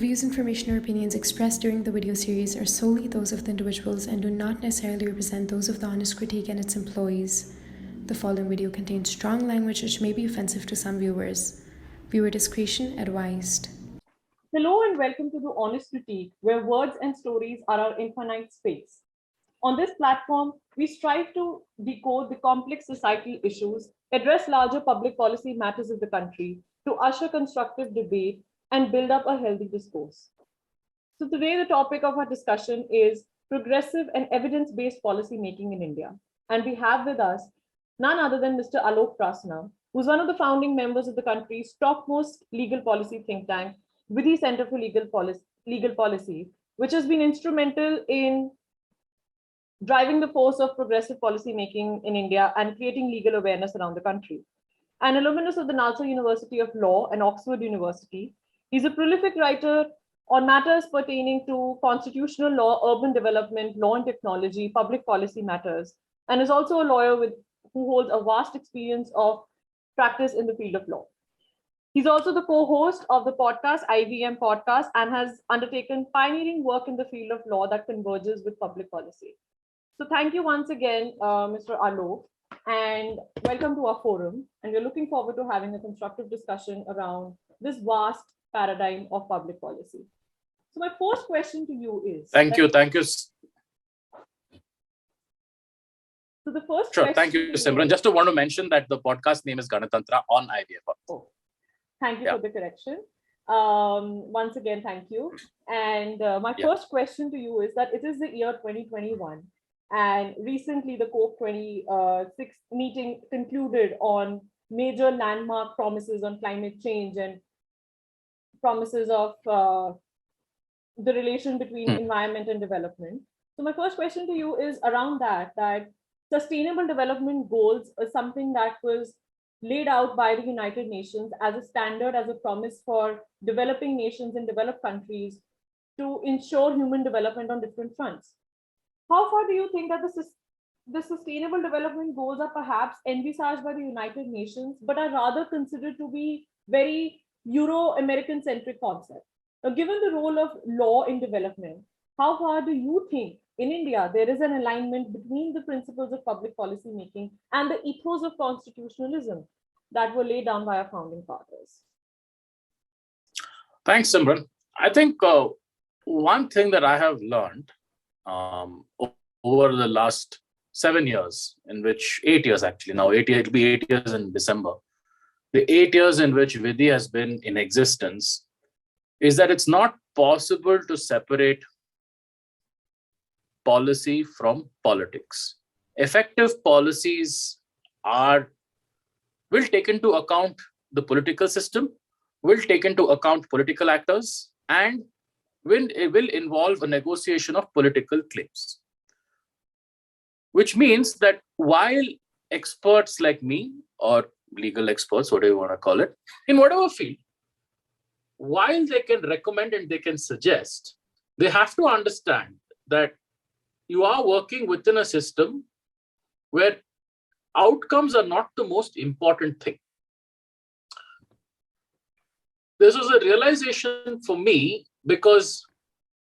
views, information, or opinions expressed during the video series are solely those of the individuals and do not necessarily represent those of the Honest Critique and its employees. The following video contains strong language which may be offensive to some viewers. Viewer discretion advised. Hello and welcome to the Honest Critique, where words and stories are our infinite space. On this platform, we strive to decode the complex societal issues, address larger public policy matters of the country, to usher constructive debate, and build up a healthy discourse. So today the topic of our discussion is progressive and evidence-based policy making in India. And we have with us none other than Mr. Alok Prasanna, who's one of the founding members of the country's topmost legal policy think tank, Vidhi Center for Legal Policy, which has been instrumental in driving the force of progressive policy making in India and creating legal awareness around the country. An alumnus of the NALSAR University of Law and Oxford University, he's a prolific writer on matters pertaining to constitutional law, urban development, law and technology, public policy matters, and is also a lawyer who holds a vast experience of practice in the field of law. He's also the co-host of the podcast, IVM Podcast, and has undertaken pioneering work in the field of law that converges with public policy. So thank you once again, Mr. Alok, and welcome to our forum. And we're looking forward to having a constructive discussion around this vast paradigm of public policy. So my first question to you is... Thank you. So the first Sure, thank you, Simran. Just to want to mention that the podcast name is Ganatantra on IVF. Oh, thank you for the correction. Once again, thank you. And my first question to you is that it is the year 2021. And recently the COP26 meeting concluded on major landmark promises on climate change and promises of the relation between environment and development. So my first question to you is around that sustainable development goals is something that was laid out by the United Nations as a standard, as a promise for developing nations and developed countries to ensure human development on different fronts. How far do you think that the sustainable development goals are perhaps envisaged by the United Nations, but are rather considered to be very Euro-American centric concept? Now, given the role of law in development, how far do you think in India there is an alignment between the principles of public policy making and the ethos of constitutionalism that were laid down by our founding fathers? Thanks, Simran. I think one thing that I have learned over the last 7 years, in which 8 years actually, now it'll be 8 years in December, the 8 years in which Vidhi has been in existence, is that it's not possible to separate policy from politics. Effective policies will take into account the political system, will take into account political actors, and it will involve a negotiation of political claims. Which means that while experts like me, or legal experts, whatever you want to call it, in whatever field, while they can recommend and they can suggest, they have to understand that you are working within a system where outcomes are not the most important thing. This was a realization for me because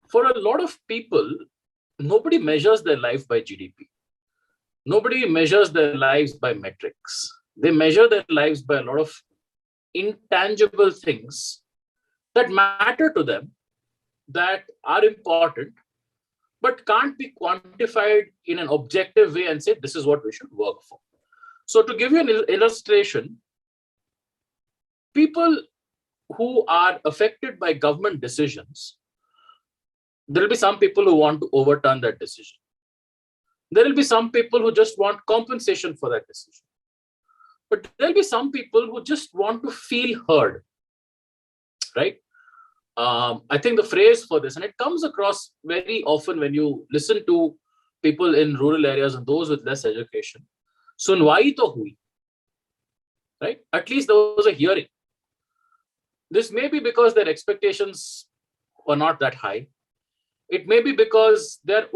for a lot of people, nobody measures their life by GDP. Nobody measures their lives by metrics. They measure their lives by a lot of intangible things that matter to them, that are important, but can't be quantified in an objective way and say, this is what we should work for. So to give you an illustration, people who are affected by government decisions, there will be some people who want to overturn that decision. There will be some people who just want compensation for that decision. But there'll be some people who just want to feel heard, right? I think the phrase for this, and it comes across very often when you listen to people in rural areas and those with less education, sunwai to hui, right? At least there was a hearing. This may be because their expectations were not that high. It may be because they're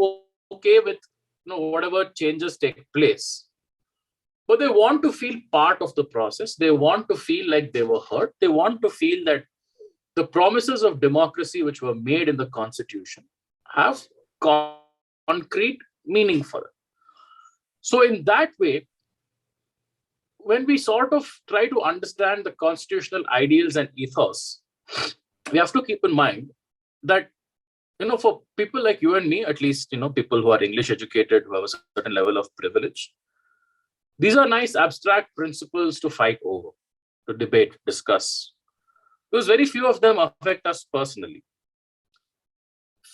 okay with whatever changes take place. But they want to feel part of the process. They want to feel like they were heard. They want to feel that the promises of democracy which were made in the constitution have concrete meaning for it. So in that way, when we sort of try to understand the constitutional ideals and ethos, we have to keep in mind that, for people like you and me, at least, people who are English educated, who have a certain level of privilege, these are nice abstract principles to fight over, to debate, discuss, because very few of them affect us personally.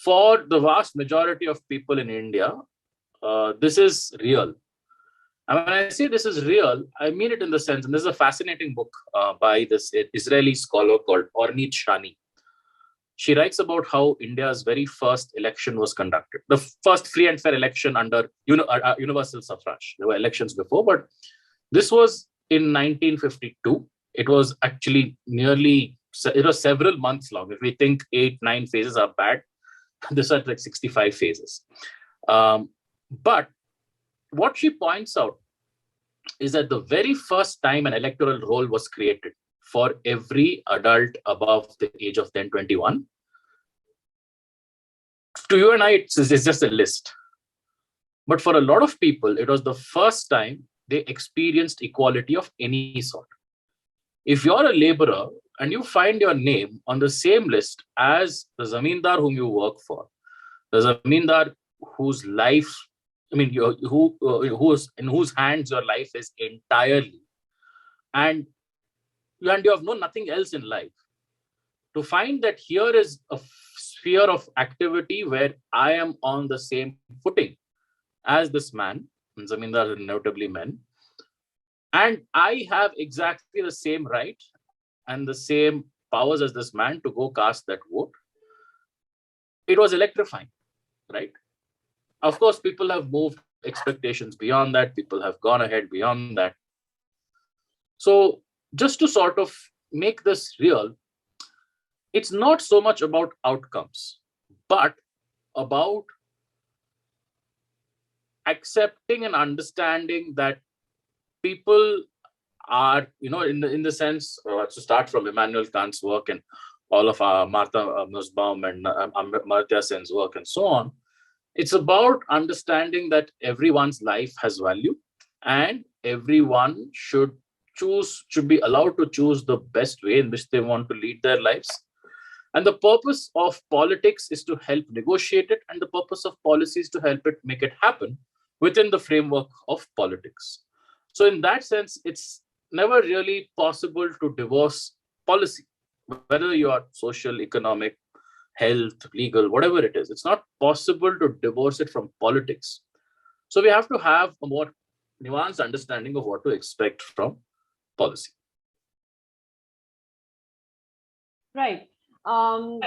For the vast majority of people in India, this is real. And when I say this is real, I mean it in the sense, and this is a fascinating book by this Israeli scholar called Ornit Shani. She writes about how India's very first election was conducted, the first free and fair election under universal suffrage. There were elections before, but this was in 1952. It was actually it was several months long. If we think 8-9 phases are bad, this are like 65 phases. But what she points out is that the very first time an electoral roll was created for every adult above the age of 21, to you and I, it's just a list. But for a lot of people, it was the first time they experienced equality of any sort. If you're a laborer and you find your name on the same list as the zamindar whom you work for, the zamindar whose life, in whose hands your life is entirely, and you have known nothing else in life, to find that here is a sphere of activity where I am on the same footing as this man, and zamindars are notably men, and I have exactly the same right and the same powers as this man to go cast that vote. It was electrifying, right? Of course, people have moved expectations beyond that. People have gone ahead beyond that. So just to sort of make this real, it's not so much about outcomes, but about accepting and understanding that people are, in the sense, to start from Immanuel Kant's work and all of Martha Nussbaum and Amartya Sen's work and so on, it's about understanding that everyone's life has value and everyone should be allowed to choose the best way in which they want to lead their lives. And the purpose of politics is to help negotiate it, and the purpose of policy is to help it make it happen within the framework of politics. So in that sense, it's never really possible to divorce policy, whether you are social, economic, health, legal, whatever it is. It's not possible to divorce it from politics. So we have to have a more nuanced understanding of what to expect from policy. Right.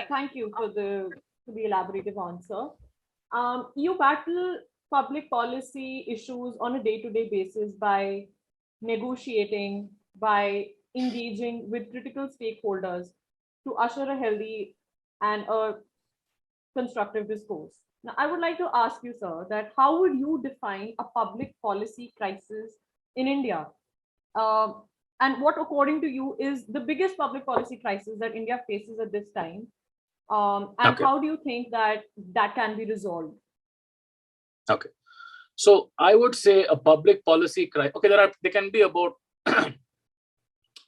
Thank you for the elaborative answer. You battle public policy issues on a day-to-day basis by negotiating, by engaging with critical stakeholders to usher a healthy and a constructive discourse. Now, I would like to ask you, sir, that how would you define a public policy crisis in India? And what, according to you, is the biggest public policy crisis that India faces at this time? And how do you think that can be resolved? Okay. So I would say a public policy crisis. Okay, there can be about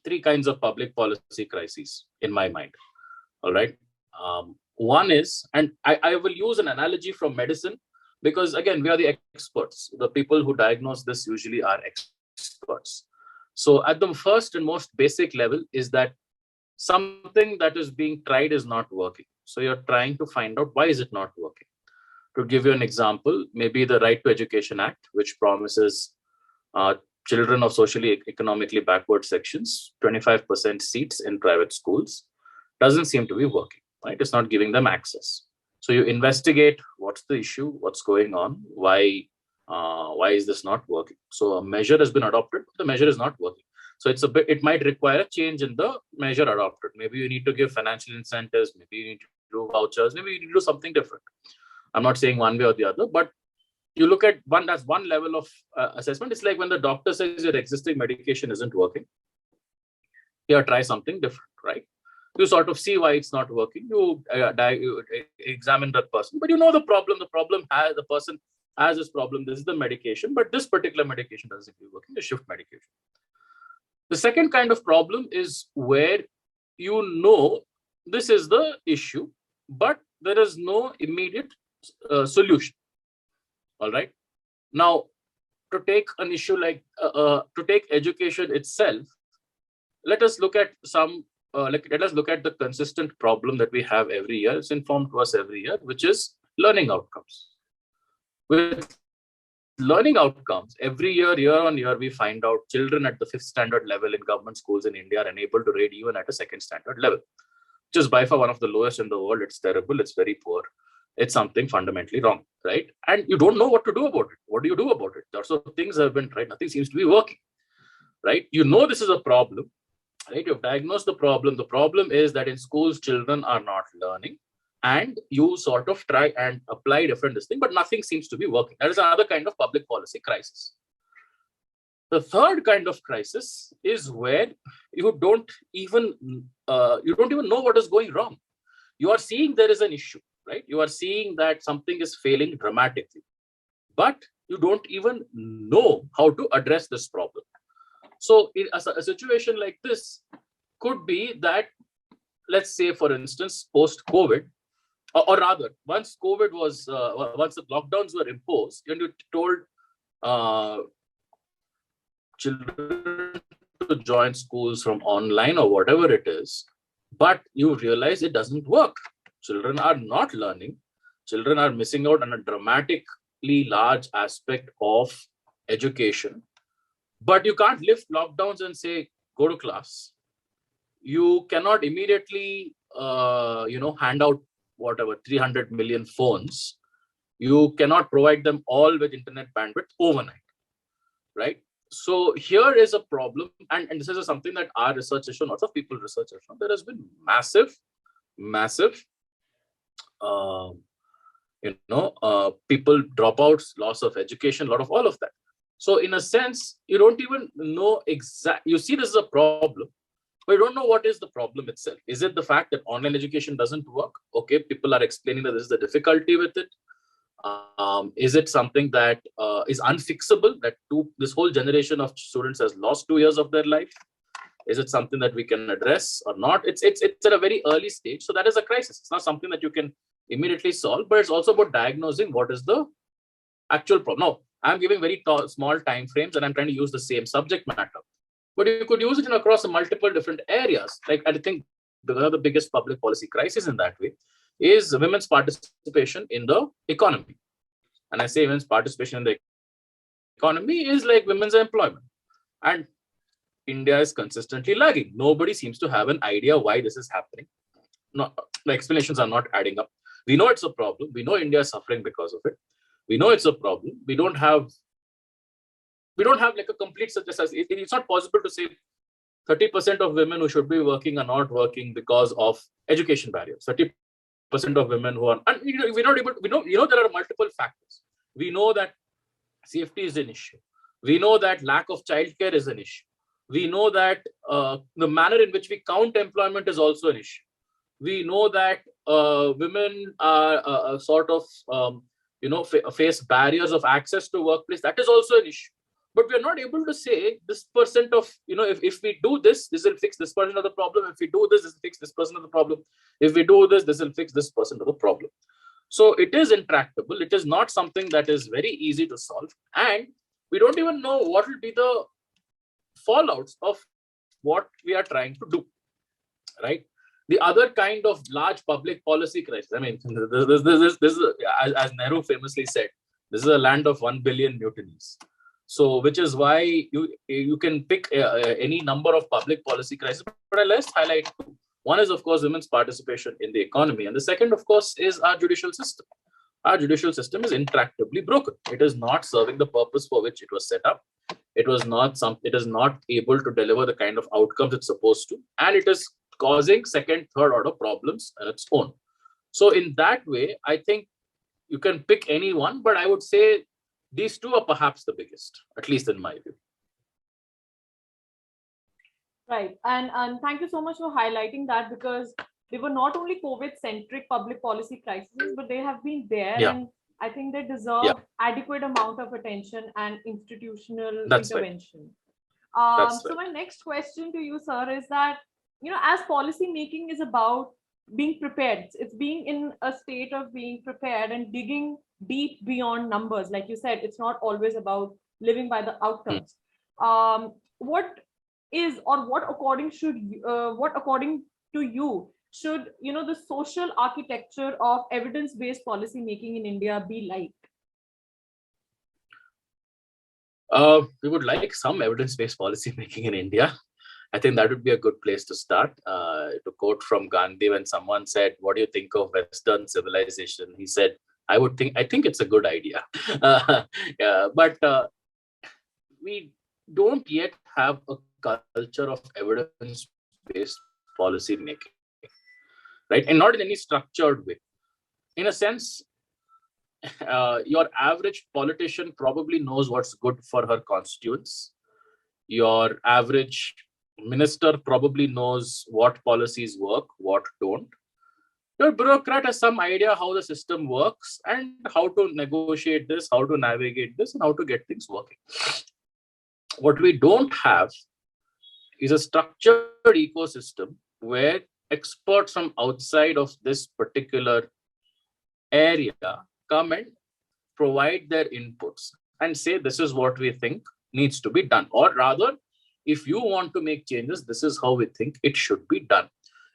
3 kinds of public policy crises in my mind. All right. One is, and I will use an analogy from medicine because, again, we are the experts. The people who diagnose this usually are experts. So at the first and most basic level is that something that is being tried is not working. So you're trying to find out why is it not working. To give you an example, maybe the Right to Education Act, which promises children of socially, economically backward sections 25% seats in private schools, doesn't seem to be working. Right? It's not giving them access. So you investigate what's the issue, what's going on, why is this not working? So a measure has been adopted, but the measure is not working. So it might require a change in the measure adopted. Maybe you need to give financial incentives, maybe you need to do vouchers, maybe you need to do something different. I'm not saying one way or the other, but you look at that's one level of assessment. It's like when the doctor says your existing medication isn't working, here, try something different, right? You sort of see why it's not working. You examine that person, but you know the problem. The person has this problem. This is the medication, but this particular medication doesn't be working. You shift medication. The second kind of problem is where you know this is the issue, but there is no immediate solution. All right. Now, to take an issue like to take education itself, let us look at let us look at the consistent problem that we have every year. It's informed to us every year, which is learning outcomes. With learning outcomes, every year on year, we find out children at the 5th standard level in government schools in India are unable to read even at a 2nd standard level, which is by far one of the lowest in the world. It's terrible. It's very poor. It's something fundamentally wrong, right? And you don't know what to do about it. What do you do about it? Lots of things have been tried. Nothing seems to be working, right? You know this is a problem, right? You've diagnosed the problem. The problem is that in schools, children are not learning. And you sort of try and apply different things, but nothing seems to be working. That is another kind of public policy crisis. The third kind of crisis is where you don't even know what is going wrong. You are seeing there is an issue, right? You are seeing that something is failing dramatically, but you don't even know how to address this problem. So in a situation like this could be that, let's say, for instance, post-COVID, or rather, once COVID was, once the lockdowns were imposed, and you told children to join schools from online or whatever it is, but you realize it doesn't work. Children are not learning. Children are missing out on a dramatically large aspect of education. But you can't lift lockdowns and say, go to class. You cannot immediately, hand out whatever 300 million phones. You cannot provide them all with internet bandwidth overnight, right? So here is a problem, and this is something that our research has shown, lots of people research has shown. There has been massive people dropouts, loss of education, a lot of all of that. So in a sense, you don't even know you see this is a problem, but you don't know what is the problem itself. Is it the fact that online education doesn't work? Okay, people are explaining that this is the difficulty with it. Is it something that is unfixable, that this whole generation of students has lost 2 years of their life? Is it something that we can address or not? It's at a very early stage. So that is a crisis. It's not something that you can immediately solve, but it's also about diagnosing what is the actual problem. Now, I'm giving very small time frames and I'm trying to use the same subject matter. But you could use it across multiple different areas. Like I think one of the biggest public policy crises in that way is women's participation in the economy. And I say women's participation in the economy is like women's employment. And India is consistently lagging. Nobody seems to have an idea why this is happening. No, the explanations are not adding up. We know it's a problem. We know India is suffering because of it. We know it's a problem. We don't have like a complete success. It's not possible to say 30% of women who should be working are not working because of education barriers. 30% of women who are, and we're not able to, we know there are multiple factors. We know that safety is an issue. We know that lack of childcare is an issue. We know that the manner in which we count employment is also an issue. We know that women are face barriers of access to workplace. That is also an issue. But we are not able to say this percent of, if we do this, this will fix this percent of the problem. If we do this, this will fix this percent of the problem. If we do this, this will fix this percent of the problem. So it is intractable. It is not something that is very easy to solve. And we don't even know what will be the fallouts of what we are trying to do, right? The other kind of large public policy crisis, I mean, this is, as Nehru famously said, this is a land of 1 billion mutinies. So, which is why you can pick any number of public policy crises, but let's highlight two. One is, of course, women's participation in the economy. And the second, of course, is our judicial system. Our judicial system is intractably broken. It is not serving the purpose for which it was set up. It is not able to deliver the kind of outcomes it's supposed to. And it is causing second, third order problems on its own. So in that way, I think you can pick any one, but I would say these two are perhaps the biggest, at least in my view. Right. And thank you so much for highlighting that, because they were not only COVID-centric public policy crises, but they have been there. Yeah, And I think they yeah, deserve adequate amount of attention and institutional that's right. intervention. That's So right. my next question to you, sir, is that, as policy making is about being prepared, it's being in a state of being prepared and digging deep beyond numbers. Like you said, it's not always about living by the Hmm. outcomes. What is, or what according should what according to you should, the social architecture of evidence-based policy making in India be like? We would like some evidence-based policy making in India. I think that would be a good place to start. To quote from Gandhi, when someone said, "What do you think of Western civilization?" He said, I think it's a good idea." Yeah, but we don't yet have a culture of evidence-based policy making, right? And not in any structured way. In a sense, your average politician probably knows what's good for her constituents. Your average minister probably knows what policies work, what don't. Your bureaucrat has some idea how the system works and how to negotiate this, how to navigate this, and how to get things working. What we don't have is a structured ecosystem where experts from outside of this particular area come and provide their inputs and say, this is what we think needs to be done. Or rather, if you want to make changes, this is how we think it should be done.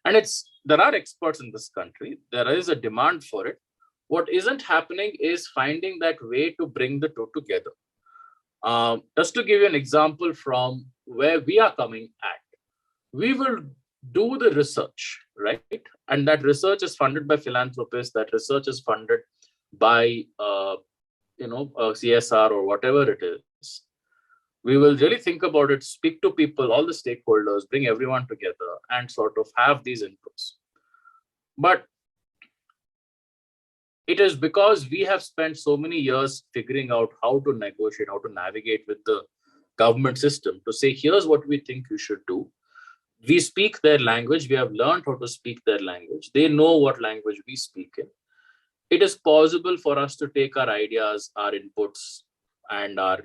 And there are experts in this country. There is a demand for it. What isn't happening is finding that way to bring the two together. Just to give you an example from where we are coming at, we will do the research, right? And that research is funded by philanthropists. That research is funded by CSR or whatever it is. We will really think about it, speak to people, all the stakeholders, bring everyone together and sort of have these inputs. But it is because we have spent so many years figuring out how to negotiate, how to navigate with the government system to say, here's what we think you should do. We speak their language. We have learned how to speak their language. They know what language we speak in. It is possible for us to take our ideas, our inputs, and our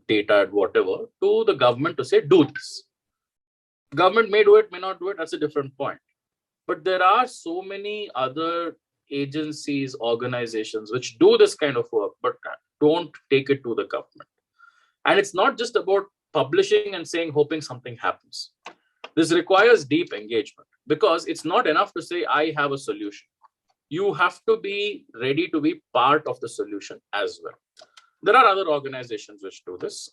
data, whatever, to the government to say, do this. Government may do it, may not do it. That's a different point. But there are so many other agencies, organizations which do this kind of work, but don't take it to the government. And it's not just about publishing and saying, hoping something happens. This requires deep engagement, because it's not enough to say, I have a solution. You have to be ready to be part of the solution as well. There are other organizations which do this.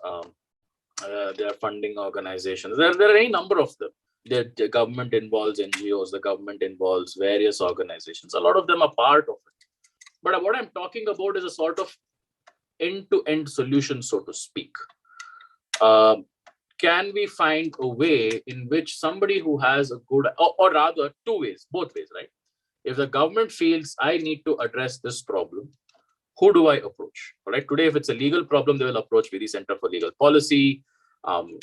There are funding organizations. There are any number of them. The government involves NGOs, the government involves various organizations. A lot of them are part of it. But what I'm talking about is a sort of end-to-end solution, so to speak. Can we find a way in which somebody who has a good, or rather two ways, both ways, right? If the government feels I need to address this problem, who do I approach? All right. Today, if it's a legal problem, they will approach Vidhi Center for Legal Policy.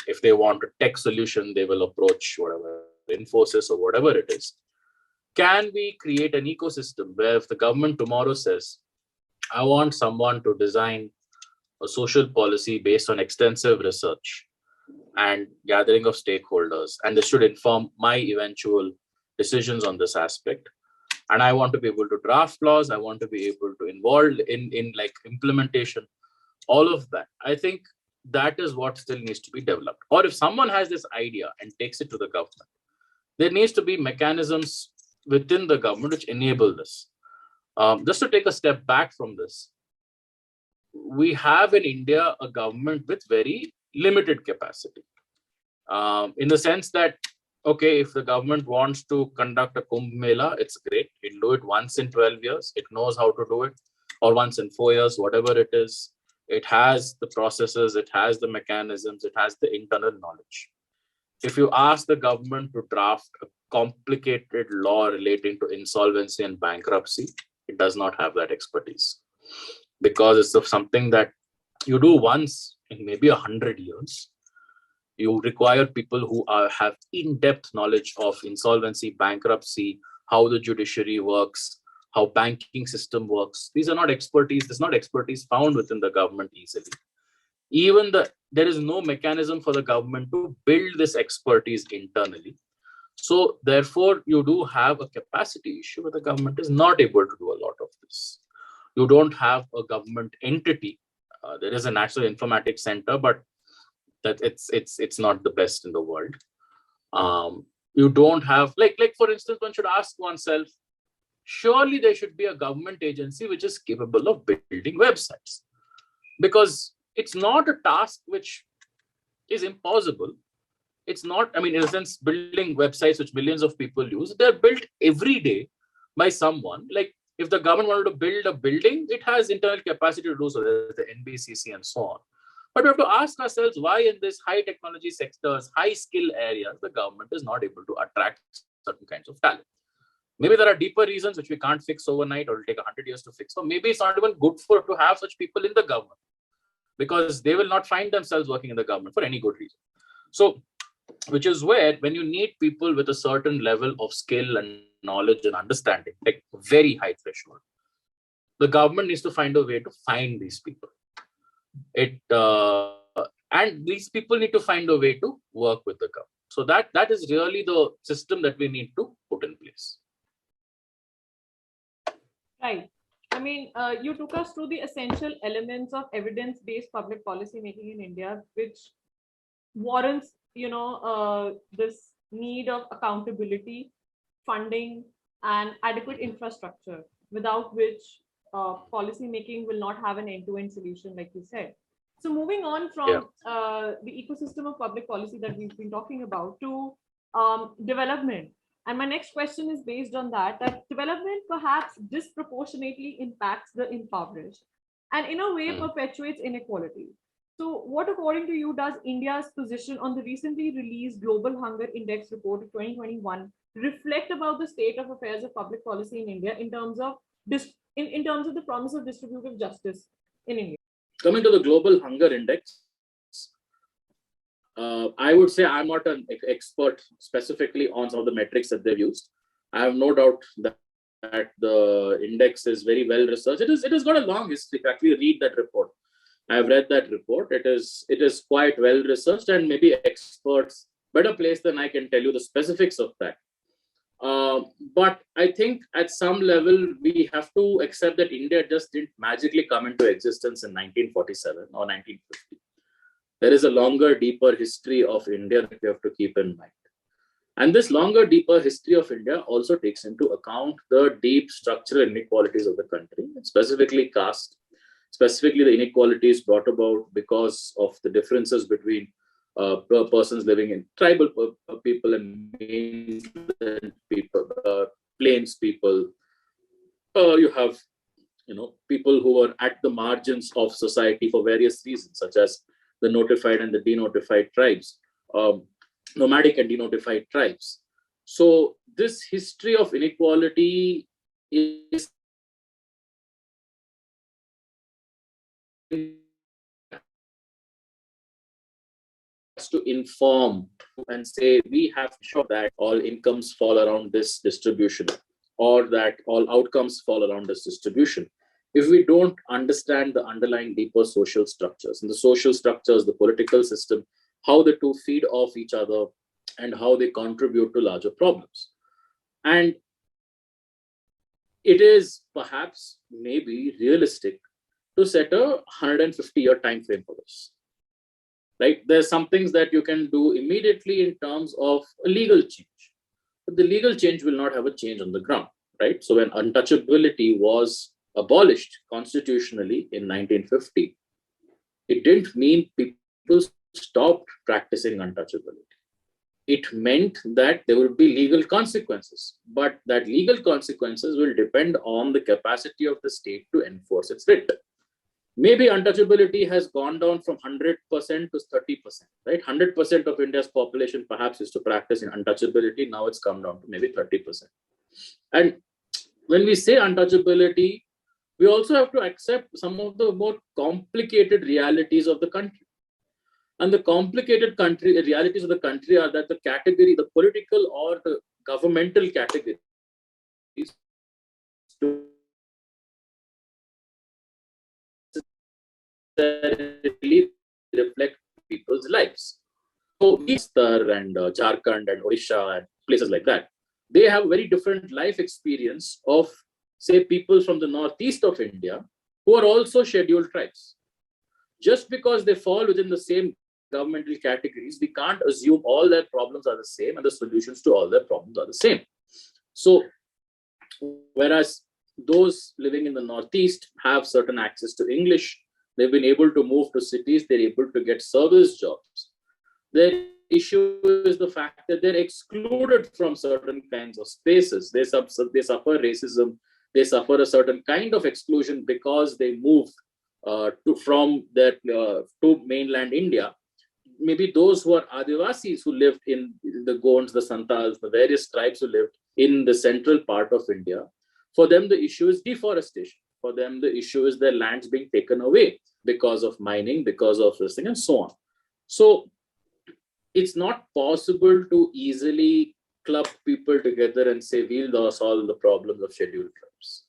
If they want a tech solution, they will approach whatever, Infosys or whatever it is. Can we create an ecosystem where if the government tomorrow says, I want someone to design a social policy based on extensive research and gathering of stakeholders, and this should inform my eventual decisions on this aspect, and I want to be able to draft laws, I want to be able to involve in like implementation, all of that. I think that is what still needs to be developed. Or if someone has this idea and takes it to the government, there needs to be mechanisms within the government which enable this. Just to take a step back from this, we have in India a government with very limited capacity, in the sense that, okay, if the government wants to conduct a Kumbh Mela, it's great. It'll do it once in 12 years. It knows how to do it, or once in 4 years, whatever it is. It has the processes, it has the mechanisms, it has the internal knowledge. If you ask the government to draft a complicated law relating to insolvency and bankruptcy, it does not have that expertise, because it's something that you do once in maybe 100 years. You require people who have in-depth knowledge of insolvency, bankruptcy, how the judiciary works, how banking system works. These are not expertise. There's not expertise found within the government easily. There is no mechanism for the government to build this expertise internally. So therefore, you do have a capacity issue where the government is not able to do a lot of this. You don't have a government entity. There is a National Informatics Center, but that it's not the best in the world. You don't have, like for instance, one should ask oneself, surely there should be a government agency which is capable of building websites, because it's not a task which is impossible. It's not, I mean, in a sense, building websites which millions of people use, they're built every day by someone. Like if the government wanted to build a building, it has internal capacity to do so. There's the NBCC and so on. But we have to ask ourselves why in this high technology sectors, high skill areas, the government is not able to attract certain kinds of talent. Maybe there are deeper reasons which we can't fix overnight or will take 100 years to fix. Or maybe it's not even good to have such people in the government, because they will not find themselves working in the government for any good reason. So, which is where when you need people with a certain level of skill and knowledge and understanding, like very high threshold, the government needs to find a way to find these people. And these people need to find a way to work with the government. So that is really the system that we need to put in place. Right. I mean, you took us through the essential elements of evidence-based public policy making in India, which warrants, this need of accountability, funding, and adequate infrastructure, without which policy making will not have an end-to-end solution, like you said. So moving on from the ecosystem of public policy that we've been talking about to development. And my next question is based on that development perhaps disproportionately impacts the impoverished and in a way perpetuates inequality. So what, according to you, does India's position on the recently released Global Hunger Index report of 2021 reflect about the state of affairs of public policy in India in terms of in terms of the promise of distributive justice in India? Coming to the Global Hunger Index, I would say I'm not an expert specifically on some of the metrics that they've used. I have no doubt that the index is very well researched. It has got a long history. Actually, read that report. I've read that report. It is quite well researched, and maybe experts better placed than I can tell you the specifics of that. But I think at some level we have to accept that India just didn't magically come into existence in 1947 or 1950. There is a longer, deeper history of India that we have to keep in mind. And this longer, deeper history of India also takes into account the deep structural inequalities of the country, specifically caste, specifically the inequalities brought about because of the differences between persons living in tribal people and mainland people, plains people. You have, people who are at the margins of society for various reasons, such as the notified and the denotified tribes, nomadic and denotified tribes. So this history of inequality is to inform and say we have to show that all incomes fall around this distribution, or that all outcomes fall around this distribution. If we don't understand the underlying deeper social structures, and the social structures, the political system, how the two feed off each other and how they contribute to larger problems. And it is perhaps maybe realistic to set a 150-year time frame for this. Right? There's some things that you can do immediately in terms of a legal change, but the legal change will not have a change on the ground, right? So when untouchability was abolished constitutionally in 1950, it didn't mean people stopped practicing untouchability. It meant that there would be legal consequences, but that legal consequences will depend on the capacity of the state to enforce its writ. Maybe untouchability has gone down from 100% to 30%, right? 100% of India's population perhaps used to practice in untouchability. Now it's come down to maybe 30%. And when we say untouchability, we also have to accept some of the more complicated realities of the country. And the complicated country realities of the country are that the category, the political or the governmental categories, don't necessarily reflect people's lives. So, Eastern and Jharkhand and Odisha and places like that, they have very different life experience of, say, people from the northeast of India who are also scheduled tribes. Just because they fall within the same governmental categories, we can't assume all their problems are the same and the solutions to all their problems are the same. So, whereas those living in the Northeast have certain access to English, they've been able to move to cities, they're able to get service jobs. Their issue is the fact that they're excluded from certain kinds of spaces. They suffer racism, they suffer a certain kind of exclusion because they moved to mainland India. Maybe those who are Adivasis who lived in the Gonds, the Santals, the various tribes who lived in the central part of India, for them the issue is deforestation. For them the issue is their lands being taken away because of mining, because of this thing, and so on. So it's not possible to easily club people together and say we'll solve the problems of scheduled tribes.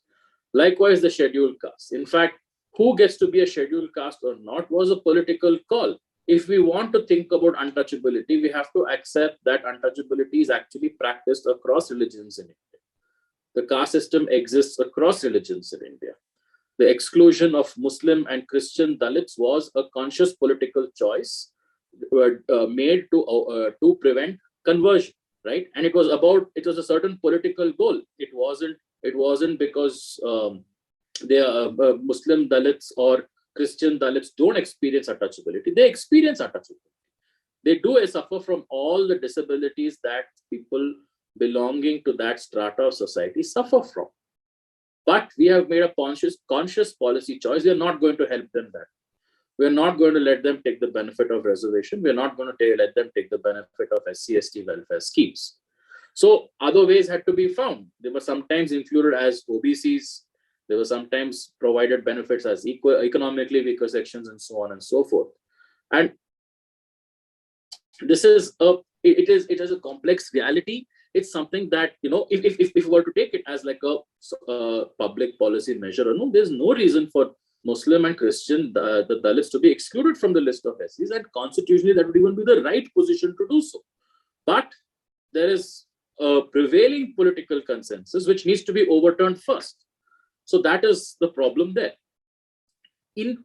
Likewise, the scheduled caste. In fact, who gets to be a scheduled caste or not was a political call. If we want to think about untouchability, we have to accept that untouchability is actually practiced across religions in India. The caste system exists across religions in India. The exclusion of Muslim and Christian Dalits was a conscious political choice made to prevent conversion, right? And it was a certain political goal. It wasn't because they are Muslim Dalits or Christian Dalits don't experience untouchability. They experience untouchability. They do suffer from all the disabilities that people belonging to that strata of society suffer from. But we have made a conscious policy choice. We are not going to help them that. We are not going to let them take the benefit of reservation. We are not going to let them take the benefit of SC/ST welfare schemes. So other ways had to be found. They were sometimes included as OBCs. They were sometimes provided benefits as economically weaker sections and so on and so forth. And this is it is a complex reality. It's something that, if we were to take it as like a public policy measure, there's no reason for Muslim and Christian, the Dalits, to be excluded from the list of SCs, and constitutionally that would even be the right position to do so. But there is a prevailing political consensus which needs to be overturned first. So that is the problem there.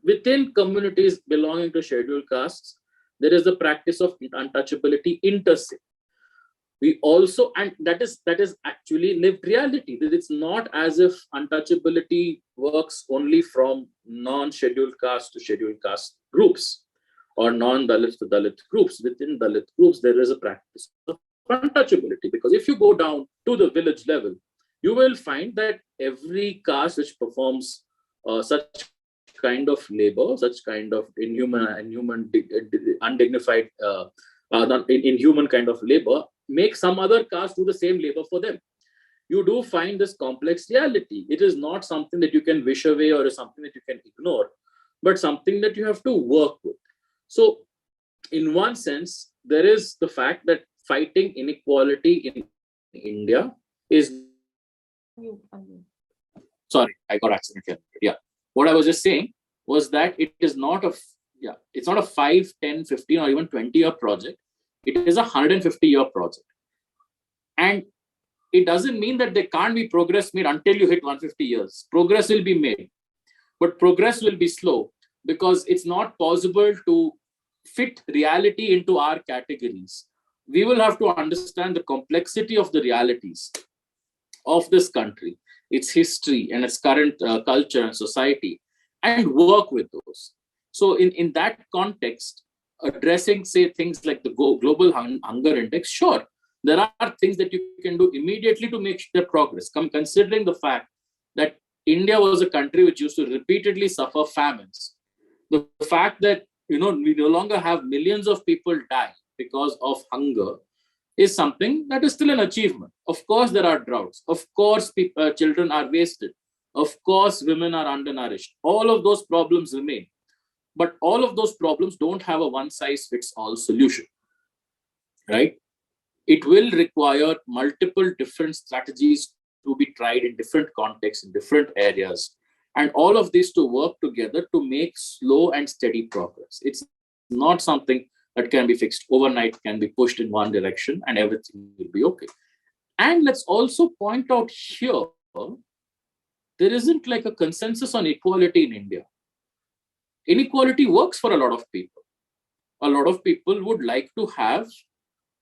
Within communities belonging to scheduled castes, there is the practice of untouchability inter se. We also, and that is actually lived reality. It's not as if untouchability works only from non-scheduled caste to scheduled caste groups or non-Dalit to Dalit groups. Within Dalit groups, there is a practice of untouchability, because if you go down to the village level, you will find that every caste which performs such kind of labor, such kind of undignified, inhuman kind of labor, make some other caste do the same labor for them. You do find this complex reality. It is not something that you can wish away or is something that you can ignore, but something that you have to work with. So in one sense, there is the fact that fighting inequality in India is... Sorry, I got accidentally. Yeah. What I was just saying was that it is not it's not a 5, 10, 15 or even 20-year project. It is a 150-year project. And it doesn't mean that there can't be progress made until you hit 150 years. Progress will be made, but progress will be slow, because it's not possible to fit reality into our categories. We will have to understand the complexity of the realities of this country, its history and its current culture and society, and work with those. So in that context, addressing, say, things like the global hunger index, sure, there are things that you can do immediately to make the progress. Considering the fact that India was a country which used to repeatedly suffer famines, the fact that we no longer have millions of people die because of hunger is something that is still an achievement. Of course, there are droughts. Of course, children are wasted. Of course, women are undernourished. All of those problems remain. But all of those problems don't have a one-size-fits-all solution, right? It will require multiple different strategies to be tried in different contexts, in different areas, and all of this to work together to make slow and steady progress. It's not something that can be fixed overnight, can be pushed in one direction, and everything will be okay. And let's also point out here, there isn't like a consensus on equality in India. Inequality works for a lot of people. A lot of people would like to have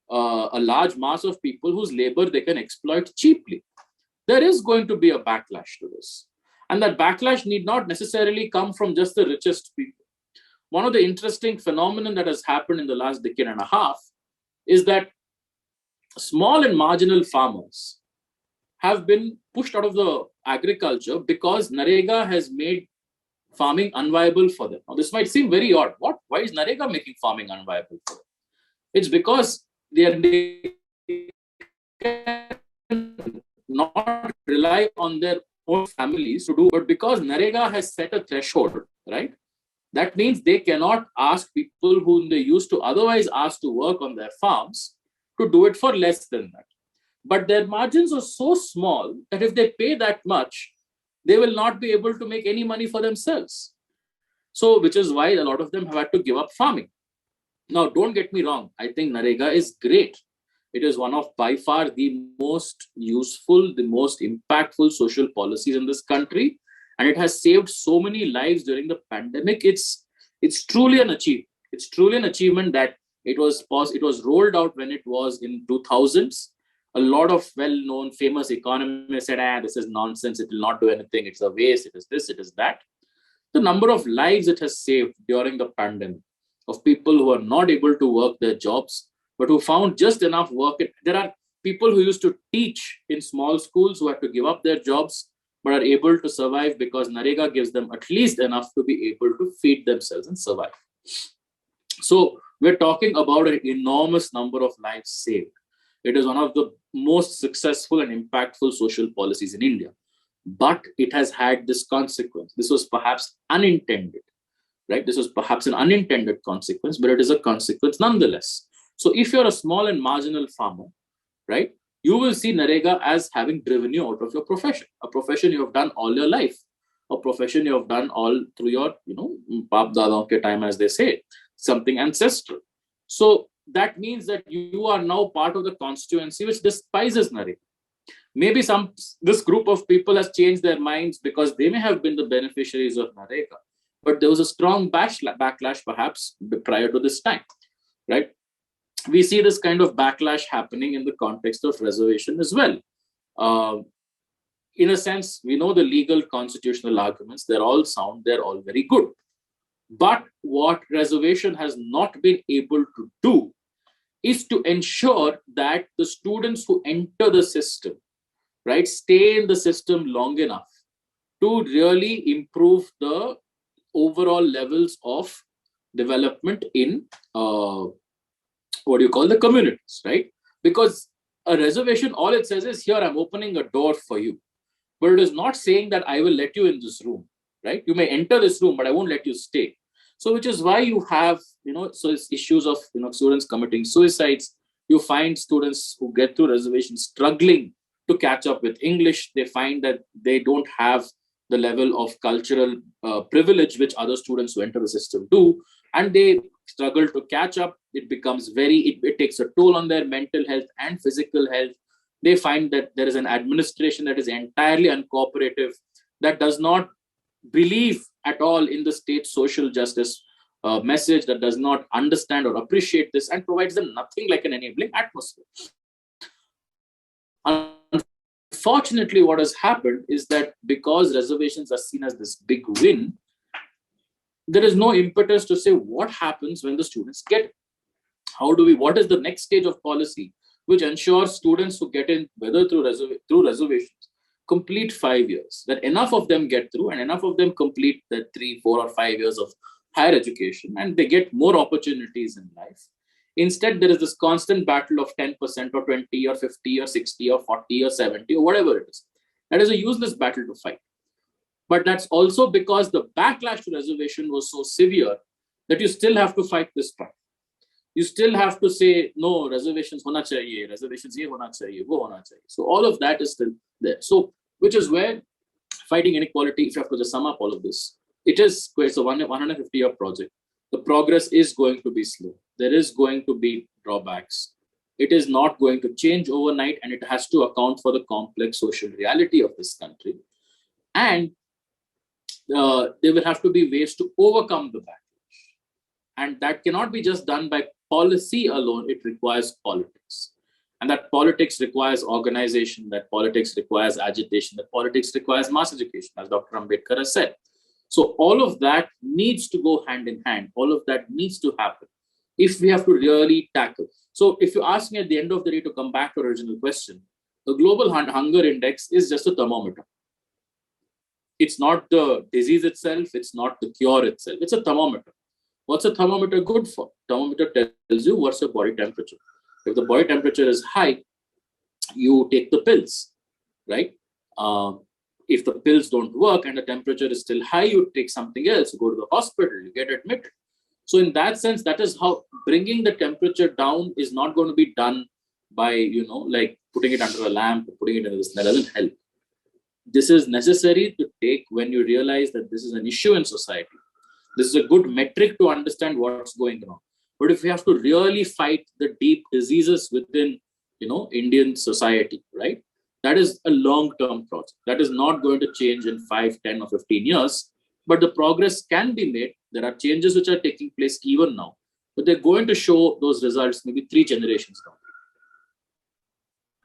a large mass of people whose labor they can exploit cheaply. There is going to be a backlash to this. And that backlash need not necessarily come from just the richest people. One of the interesting phenomena that has happened in the last decade and a half is that small and marginal farmers have been pushed out of the agriculture because Narega has made farming unviable for them. Now, this might seem very odd. Why is Narega making farming unviable for them? It's because they not rely on their own families to do, but because Narega has set a threshold, right? That means they cannot ask people whom they used to otherwise ask to work on their farms to do it for less than that. But their margins are so small that if they pay that much, they will not be able to make any money for themselves. So, which is why a lot of them have had to give up farming. Now, don't get me wrong. I think Narega is great. It is one of by far the most useful, the most impactful social policies in this country. And it has saved so many lives during the pandemic. It's truly an achievement. It's truly an achievement that it was rolled out when it was in 2000s. A lot of well-known famous economists said, this is nonsense. It will not do anything. It's a waste. It is this, it is that. The number of lives it has saved during the pandemic of people who are not able to work their jobs, but who found just enough work. There are people who used to teach in small schools who had to give up their jobs, but are able to survive because Narega gives them at least enough to be able to feed themselves and survive. So we're talking about an enormous number of lives saved. It is one of the most successful and impactful social policies in India. But it has had this consequence. This was perhaps unintended, right? This was perhaps an unintended consequence, but it is a consequence nonetheless. So if you're a small and marginal farmer, right, you will see Narega as having driven you out of your profession, a profession you have done all your life, a profession you have done all through your, Baap Dadao ke time, as they say, something ancestral. So that means that you are now part of the constituency which despises Narega. Maybe this group of people has changed their minds because they may have been the beneficiaries of Narega, but there was a strong backlash perhaps prior to this time, right? We see this kind of backlash happening in the context of reservation as well. In a sense, we know the legal constitutional arguments, they're all sound, they're all very good. But what reservation has not been able to do is to ensure that the students who enter the system, right, stay in the system long enough to really improve the overall levels of development in the communities, right? Because a reservation, all it says is, here, I'm opening a door for you. But it is not saying that I will let you in this room, right? You may enter this room, but I won't let you stay. So which is why you have, so it's issues of, students committing suicides. You find students who get through reservation struggling to catch up with English. They find that they don't have the level of cultural privilege which other students who enter the system do. And they struggle to catch up. It becomes it takes a toll on their mental health and physical health. They find that there is an administration that is entirely uncooperative, that does not believe at all in the state social justice message, that does not understand or appreciate this, and provides them nothing like an enabling atmosphere. Unfortunately, what has happened is that because reservations are seen as this big win, there is no impetus to say what happens when the students get it. What is the next stage of policy which ensures students who get in, whether through reservations, complete 5 years, that enough of them get through and enough of them complete the 3, 4, or 5 years of higher education, and they get more opportunities in life. Instead, there is this constant battle of 10% or 20 or 50 or 60 or 40 or 70 or whatever it is. That is a useless battle to fight. But that's also because the backlash to reservation was so severe that you still have to fight this fight. You still have to say, no, reservations hona chahiye, reservations ye hona chahiye, wo hona chahiye. So all of that is still there. So, which is where fighting inequality, if you have to just sum up all of this, it's a 150-year project. The progress is going to be slow. There is going to be drawbacks. It is not going to change overnight, and it has to account for the complex social reality of this country. And there will have to be ways to overcome the backlash. And that cannot be just done by policy alone. It requires politics. And that politics requires organization, that politics requires agitation, that politics requires mass education, as Dr. Ambedkar has said. So all of that needs to go hand in hand. All of that needs to happen if we have to really tackle. So if you ask me at the end of the day, to come back to the original question, the global hunger index is just a thermometer. It's not the disease itself. It's not the cure itself. It's a thermometer. What's a thermometer good for? Thermometer tells you what's your body temperature. If the body temperature is high, you take the pills, right? If the pills don't work and the temperature is still high, you take something else, you go to the hospital, you get admitted. So in that sense, that is how bringing the temperature down is not going to be done by, like putting it under a lamp, putting it in this. That doesn't help. This is necessary to take when you realize that this is an issue in society. This is a good metric to understand what's going on. But if we have to really fight the deep diseases within, Indian society, right? That is a long-term project. That is not going to change in 5, 10, or 15 years. But the progress can be made. There are changes which are taking place even now. But they're going to show those results maybe 3 generations down.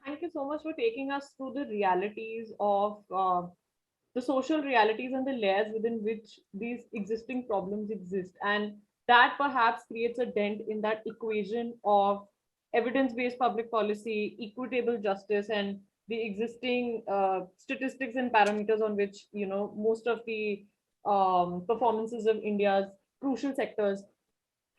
Thank you so much for taking us through the realities of the social realities and the layers within which these existing problems exist. And that perhaps creates a dent in that equation of evidence-based public policy, equitable justice, and the existing statistics and parameters on which, most of the performances of India's crucial sectors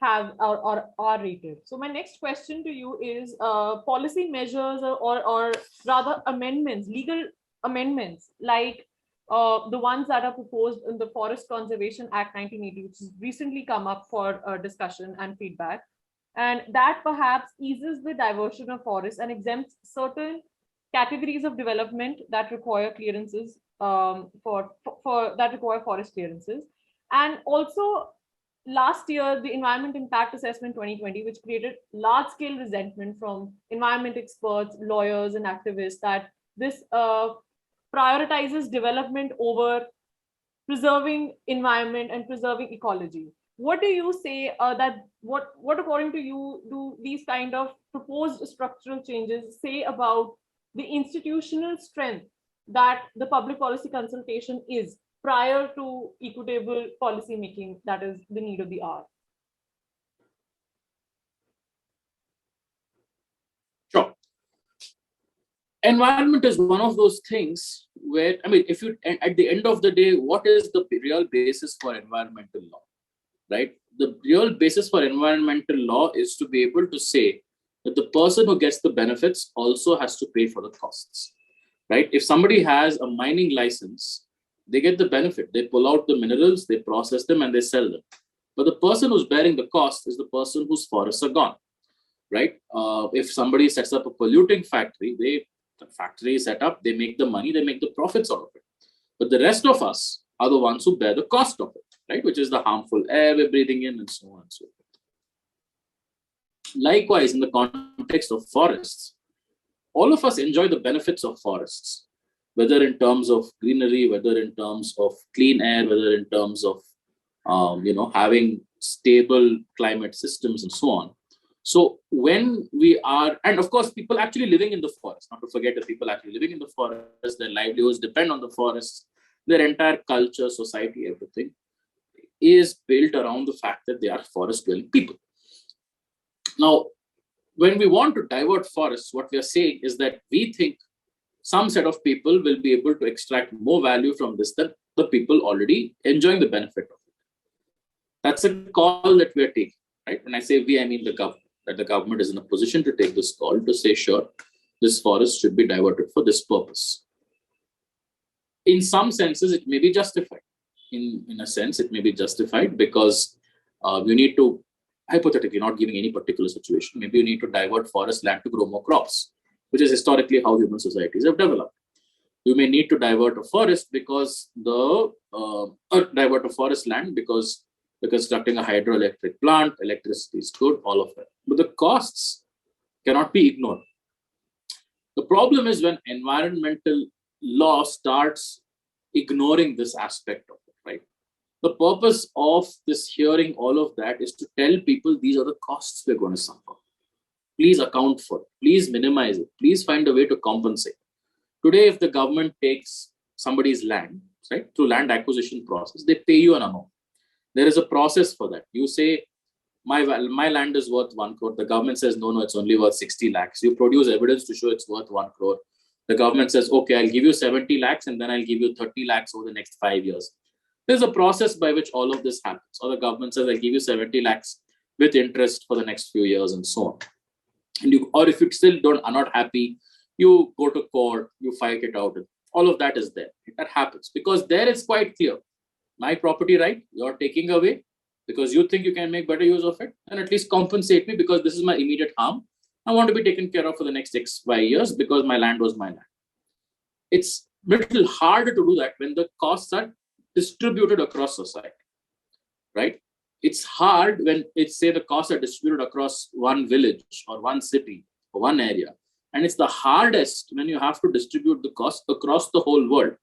have or are rated. So my next question to you is policy measures or rather amendments, legal amendments like the ones that are proposed in the Forest Conservation Act 1980, which has recently come up for discussion and feedback. And that perhaps eases the diversion of forests and exempts certain categories of development that require clearances for that require forest clearances. And also last year, the Environment Impact Assessment 2020, which created large-scale resentment from environment experts, lawyers, and activists that this prioritizes development over preserving environment and preserving ecology. What do you say what according to you do these kind of proposed structural changes say about the institutional strength that the public policy consultation is prior to equitable policy making that is the need of the hour? Sure. Environment is one of those things where, if you, at the end of the day, what is the real basis for environmental law, right? The real basis for environmental law is to be able to say that the person who gets the benefits also has to pay for the costs, right? If somebody has a mining license, they get the benefit. They pull out the minerals, they process them, and they sell them. But the person who's bearing the cost is the person whose forests are gone, right? If somebody sets up a polluting factory, the factory is set up, they make the money, they make the profits out of it. But the rest of us are the ones who bear the cost of it, right? Which is the harmful air we're breathing in and so on and so forth. Likewise, in the context of forests, all of us enjoy the benefits of forests, whether in terms of greenery, whether in terms of clean air, whether in terms of having stable climate systems and so on. So when we are, and of course, people actually living in the forest, not to forget the people actually living in the forest, their livelihoods depend on the forests, their entire culture, society, everything is built around the fact that they are forest-dwelling people. Now, when we want to divert forests, what we are saying is that we think some set of people will be able to extract more value from this than the people already enjoying the benefit of it. That's a call that we are taking, right? When I say we, I mean the government, that the government is in a position to take this call to say, sure, this forest should be diverted for this purpose. in some senses, it may be justified. In a sense, it may be justified because you need to, hypothetically, not giving any particular situation, maybe you need to divert forest land to grow more crops, which is historically how human societies have developed. You may need to divert a forest because divert a forest land because you're constructing a hydroelectric plant, electricity is good, all of that. But the costs cannot be ignored. The problem is when environmental law starts ignoring this aspect of it, right? The purpose of this hearing, all of that, is to tell people these are the costs we're going to suffer. Please account for it. Please minimize it. Please find a way to compensate. Today, if the government takes somebody's land, right, through land acquisition process, they pay you an amount. There is a process for that. You say, my land is worth 1 crore. The government says, no, it's only worth 60 lakhs. You produce evidence to show it's worth 1 crore. The government says, okay, I'll give you 70 lakhs and then I'll give you 30 lakhs over the next 5 years. There's a process by which all of this happens. Or the government says, I'll give you 70 lakhs with interest for the next few years and so on. And or if you still are not happy, you go to court, you fight it out. All of that is there. That happens because there it's quite clear. My property right, you're taking away because you think you can make better use of it, and at least compensate me because this is my immediate harm. I want to be taken care of for the next X, Y years because my land was my land. It's a little harder to do that when the costs are distributed across society, right? It's hard when it's, say, the costs are distributed across one village or one city or one area. And it's the hardest when you have to distribute the cost across the whole world.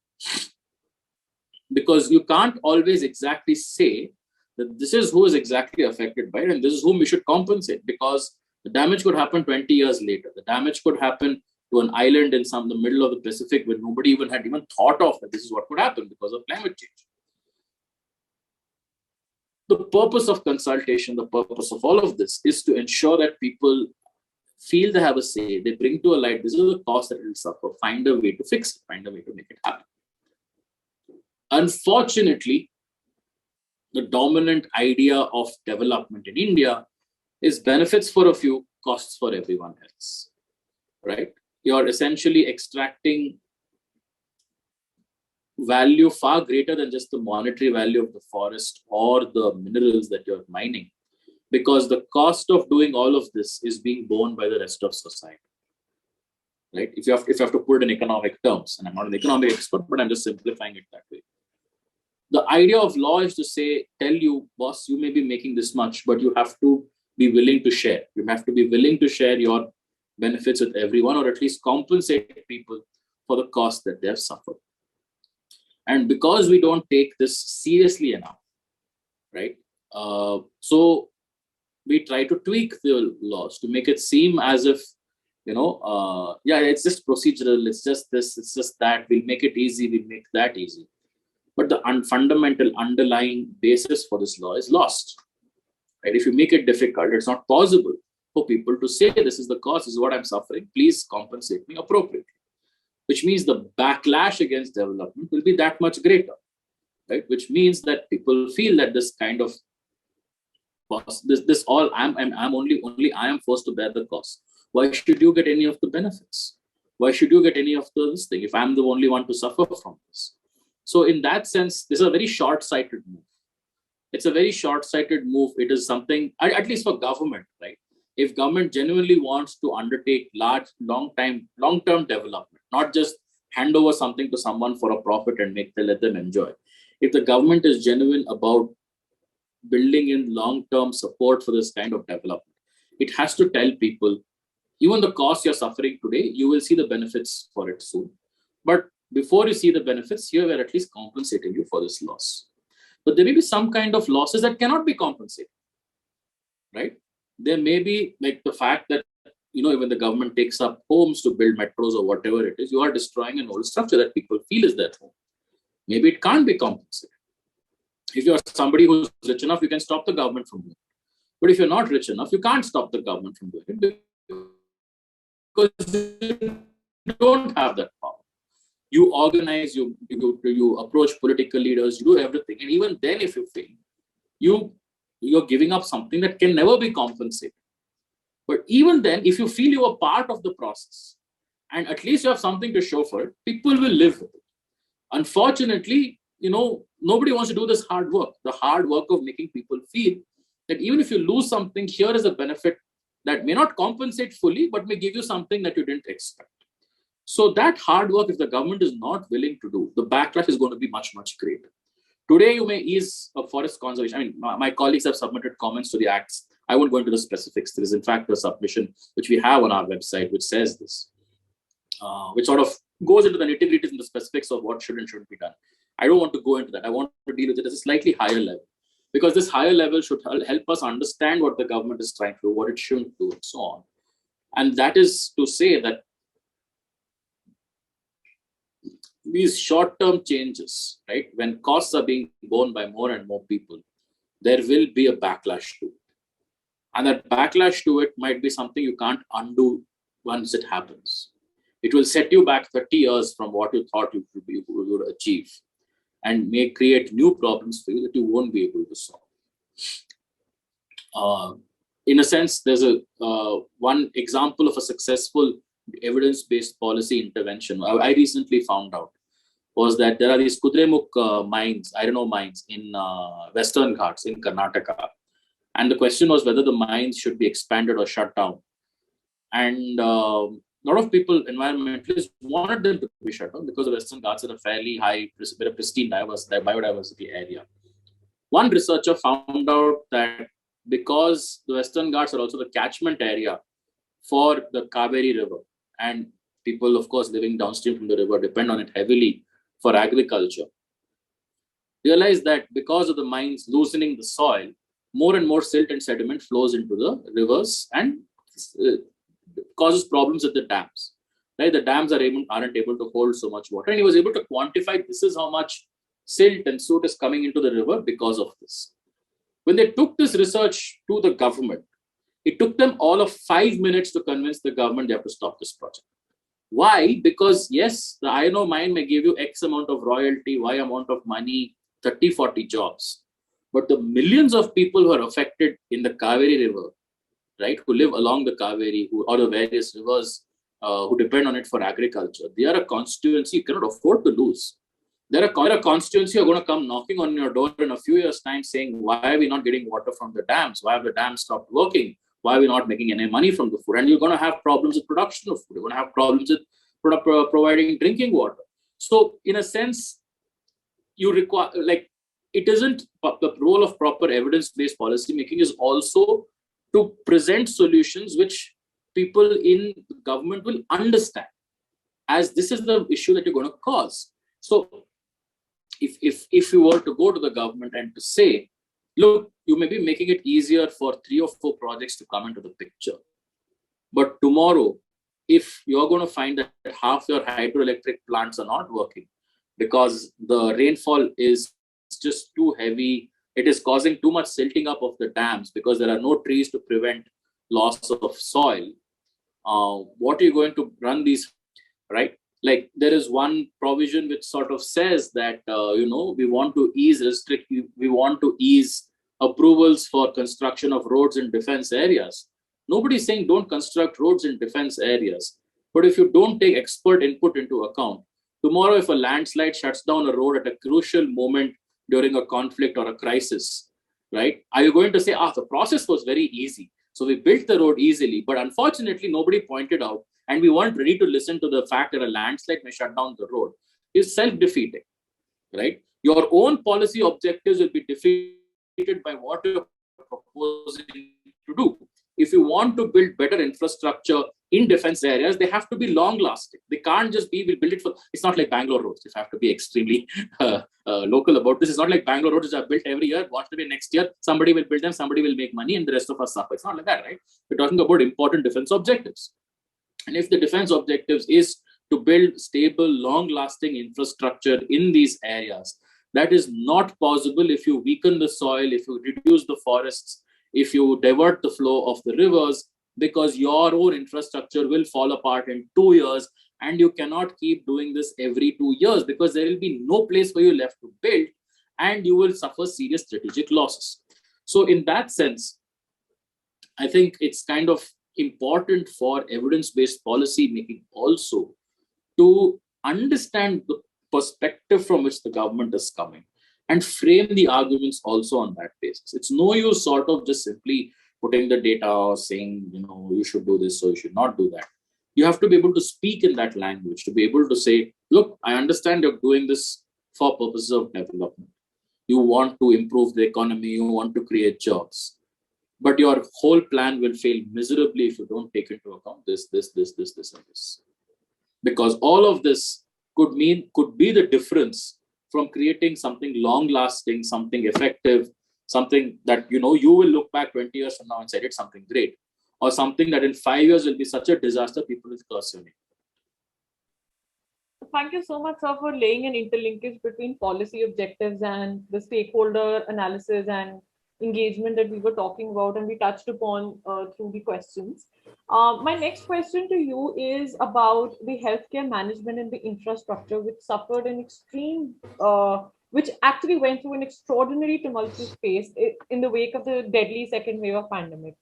Because you can't always exactly say that this is who is exactly affected by it and this is whom we should compensate, because the damage could happen 20 years later. The damage could happen to an island in the middle of the Pacific where nobody had even thought of that this is what could happen because of climate change. The purpose of consultation, the purpose of all of this is to ensure that people feel they have a say. They bring to a light, this is the cost that it will suffer. Find a way to fix it, find a way to make it happen. Unfortunately, the dominant idea of development in India is benefits for a few, costs for everyone else, right? You're essentially extracting value far greater than just the monetary value of the forest or the minerals that you're mining, because the cost of doing all of this is being borne by the rest of society, right? If you have to put it in economic terms, and I'm not an economic expert, but I'm just simplifying it that way. The idea of law is to say, tell you, boss, you may be making this much, but you have to be willing to share. You have to be willing to share your benefits with everyone, or at least compensate people for the cost that they have suffered. And because we don't take this seriously enough, right? So we try to tweak the laws to make it seem as if, yeah, it's just procedural, it's just this, it's just that, we'll make it easy, we'll make that easy. But the fundamental underlying basis for this law is lost. Right? If you make it difficult, it's not possible for people to say, this is the cost, this is what I'm suffering, please compensate me appropriately. Which means the backlash against development will be that much greater, right? Which means that people feel that this kind of cost, this all, I am forced to bear the cost. Why should you get any of the benefits? Why should you get any of this thing if I'm the only one to suffer from this? So in that sense, this is a very short-sighted move. It's a very short-sighted move. It is something, at least for government, right? If government genuinely wants to undertake large, long-term development, not just hand over something to someone for a profit and let them enjoy. If the government is genuine about building in long-term support for this kind of development, it has to tell people, even the cost you're suffering today, you will see the benefits for it soon. But before you see the benefits, here we're at least compensating you for this loss. But there may be some kind of losses that cannot be compensated, right? There may be like the fact that, when the government takes up homes to build metros or whatever it is, you are destroying an old structure that people feel is their home. Maybe it can't be compensated. If you're somebody who's rich enough, you can stop the government from doing it. But if you're not rich enough, you can't stop the government from doing it because you don't have that power. You organize, you approach political leaders, you do everything. And even then, if you fail, you're giving up something that can never be compensated. But even then, if you feel you are part of the process, and at least you have something to show for it, people will live with it. Unfortunately, nobody wants to do this hard work, the hard work of making people feel that even if you lose something, here is a benefit that may not compensate fully, but may give you something that you didn't expect. So that hard work, if the government is not willing to do, the backlash is going to be much, much greater. Today, you may ease a forest conservation. I mean, my colleagues have submitted comments to the acts. I won't go into the specifics. There is, in fact, a submission which we have on our website which says this, which sort of goes into the nitty-gritties and the specifics of what should and shouldn't be done. I don't want to go into that. I want to deal with it at a slightly higher level, because this higher level should help us understand what the government is trying to do, what it shouldn't do, and so on. And that is to say that these short-term changes, right, when costs are being borne by more and more people, there will be a backlash to it. And that backlash to it might be something you can't undo once it happens. It will set you back 30 years from what you thought you would achieve, and may create new problems for you that you won't be able to solve. In a sense, there's one example of a successful evidence-based policy intervention I recently found out was that there are these Kudremukh mines, iron ore mines in Western Ghats in Karnataka. And the question was whether the mines should be expanded or shut down. And a lot of people, environmentalists, wanted them to be shut down because the Western Ghats are a fairly high, very pristine biodiversity area. One researcher found out that because the Western Ghats are also the catchment area for the Kaveri River, and people, of course, living downstream from the river depend on it heavily for agriculture, realized that because of the mines loosening the soil, more and more silt and sediment flows into the rivers and causes problems at the dams. Right? The dams aren't able to hold so much water. And he was able to quantify this is how much silt and soot is coming into the river because of this. When they took this research to the government, it took them all of 5 minutes to convince the government they have to stop this project. Why? Because yes, the iron ore mine may give you X amount of royalty, Y amount of money, 30, 40 jobs. But the millions of people who are affected in the Kaveri River, right, who live along the Kaveri, or the various rivers who depend on it for agriculture, they are a constituency you cannot afford to lose. They're a constituency who are going to come knocking on your door in a few years' time saying, why are we not getting water from the dams? Why have the dams stopped working? Why are we not making any money from the food? And you're going to have problems with production of food. You're going to have problems with providing drinking water. So in a sense, you require, like, it isn't the role of proper evidence-based policy making is also to present solutions which people in government will understand, as this is the issue that you're going to cause. So if you were to go to the government and to say, look, you may be making it easier for 3 or 4 projects to come into the picture, but tomorrow, if you're going to find that half your hydroelectric plants are not working because the rainfall is just too heavy, it is causing too much silting up of the dams because there are no trees to prevent loss of soil, what are you going to run these, right? Like, there is one provision which sort of says that, we want to ease approvals for construction of roads in defense areas. Nobody's saying don't construct roads in defense areas. But if you don't take expert input into account, tomorrow if a landslide shuts down a road at a crucial moment during a conflict or a crisis, right? Are you going to say, the process was very easy, so we built the road easily, but unfortunately nobody pointed out, and we weren't ready to listen to the fact that a landslide may shut down the road, is self-defeating, right? Your own policy objectives will be defeated by what you're proposing to do. If you want to build better infrastructure in defense areas, they have to be long-lasting. They can't just be, we'll build it for, it's not like Bangalore roads. If I have to be extremely local about this, it's not like Bangalore roads are built every year. Watch the way next year, somebody will build them, somebody will make money, and the rest of us suffer. It's not like that, right? We're talking about important defense objectives. And if the defense objectives is to build stable, long-lasting infrastructure in these areas, that is not possible if you weaken the soil, if you reduce the forests, if you divert the flow of the rivers, because your own infrastructure will fall apart in 2 years, and you cannot keep doing this every 2 years because there will be no place for you left to build, and you will suffer serious strategic losses. So in that sense, I think it's kind of important for evidence-based policy making also to understand perspective from which the government is coming and frame the arguments also on that basis. It's no use sort of just simply putting the data or saying, you should do this, so you should not do that. You have to be able to speak in that language, to be able to say, look, I understand you're doing this for purposes of development. You want to improve the economy, you want to create jobs. But your whole plan will fail miserably if you don't take into account this, and this. Because all of this could be the difference from creating something long-lasting, something effective, something that you will look back 20 years from now and say it's something great, or something that in 5 years will be such a disaster people will curse your name. Thank you so much, sir, for laying an interlinkage between policy objectives and the stakeholder analysis and engagement that we were talking about, and we touched upon through the questions. My next question to you is about the healthcare management and the infrastructure, which suffered an extreme, which actually went through an extraordinary tumultuous phase in the wake of the deadly second wave of pandemic.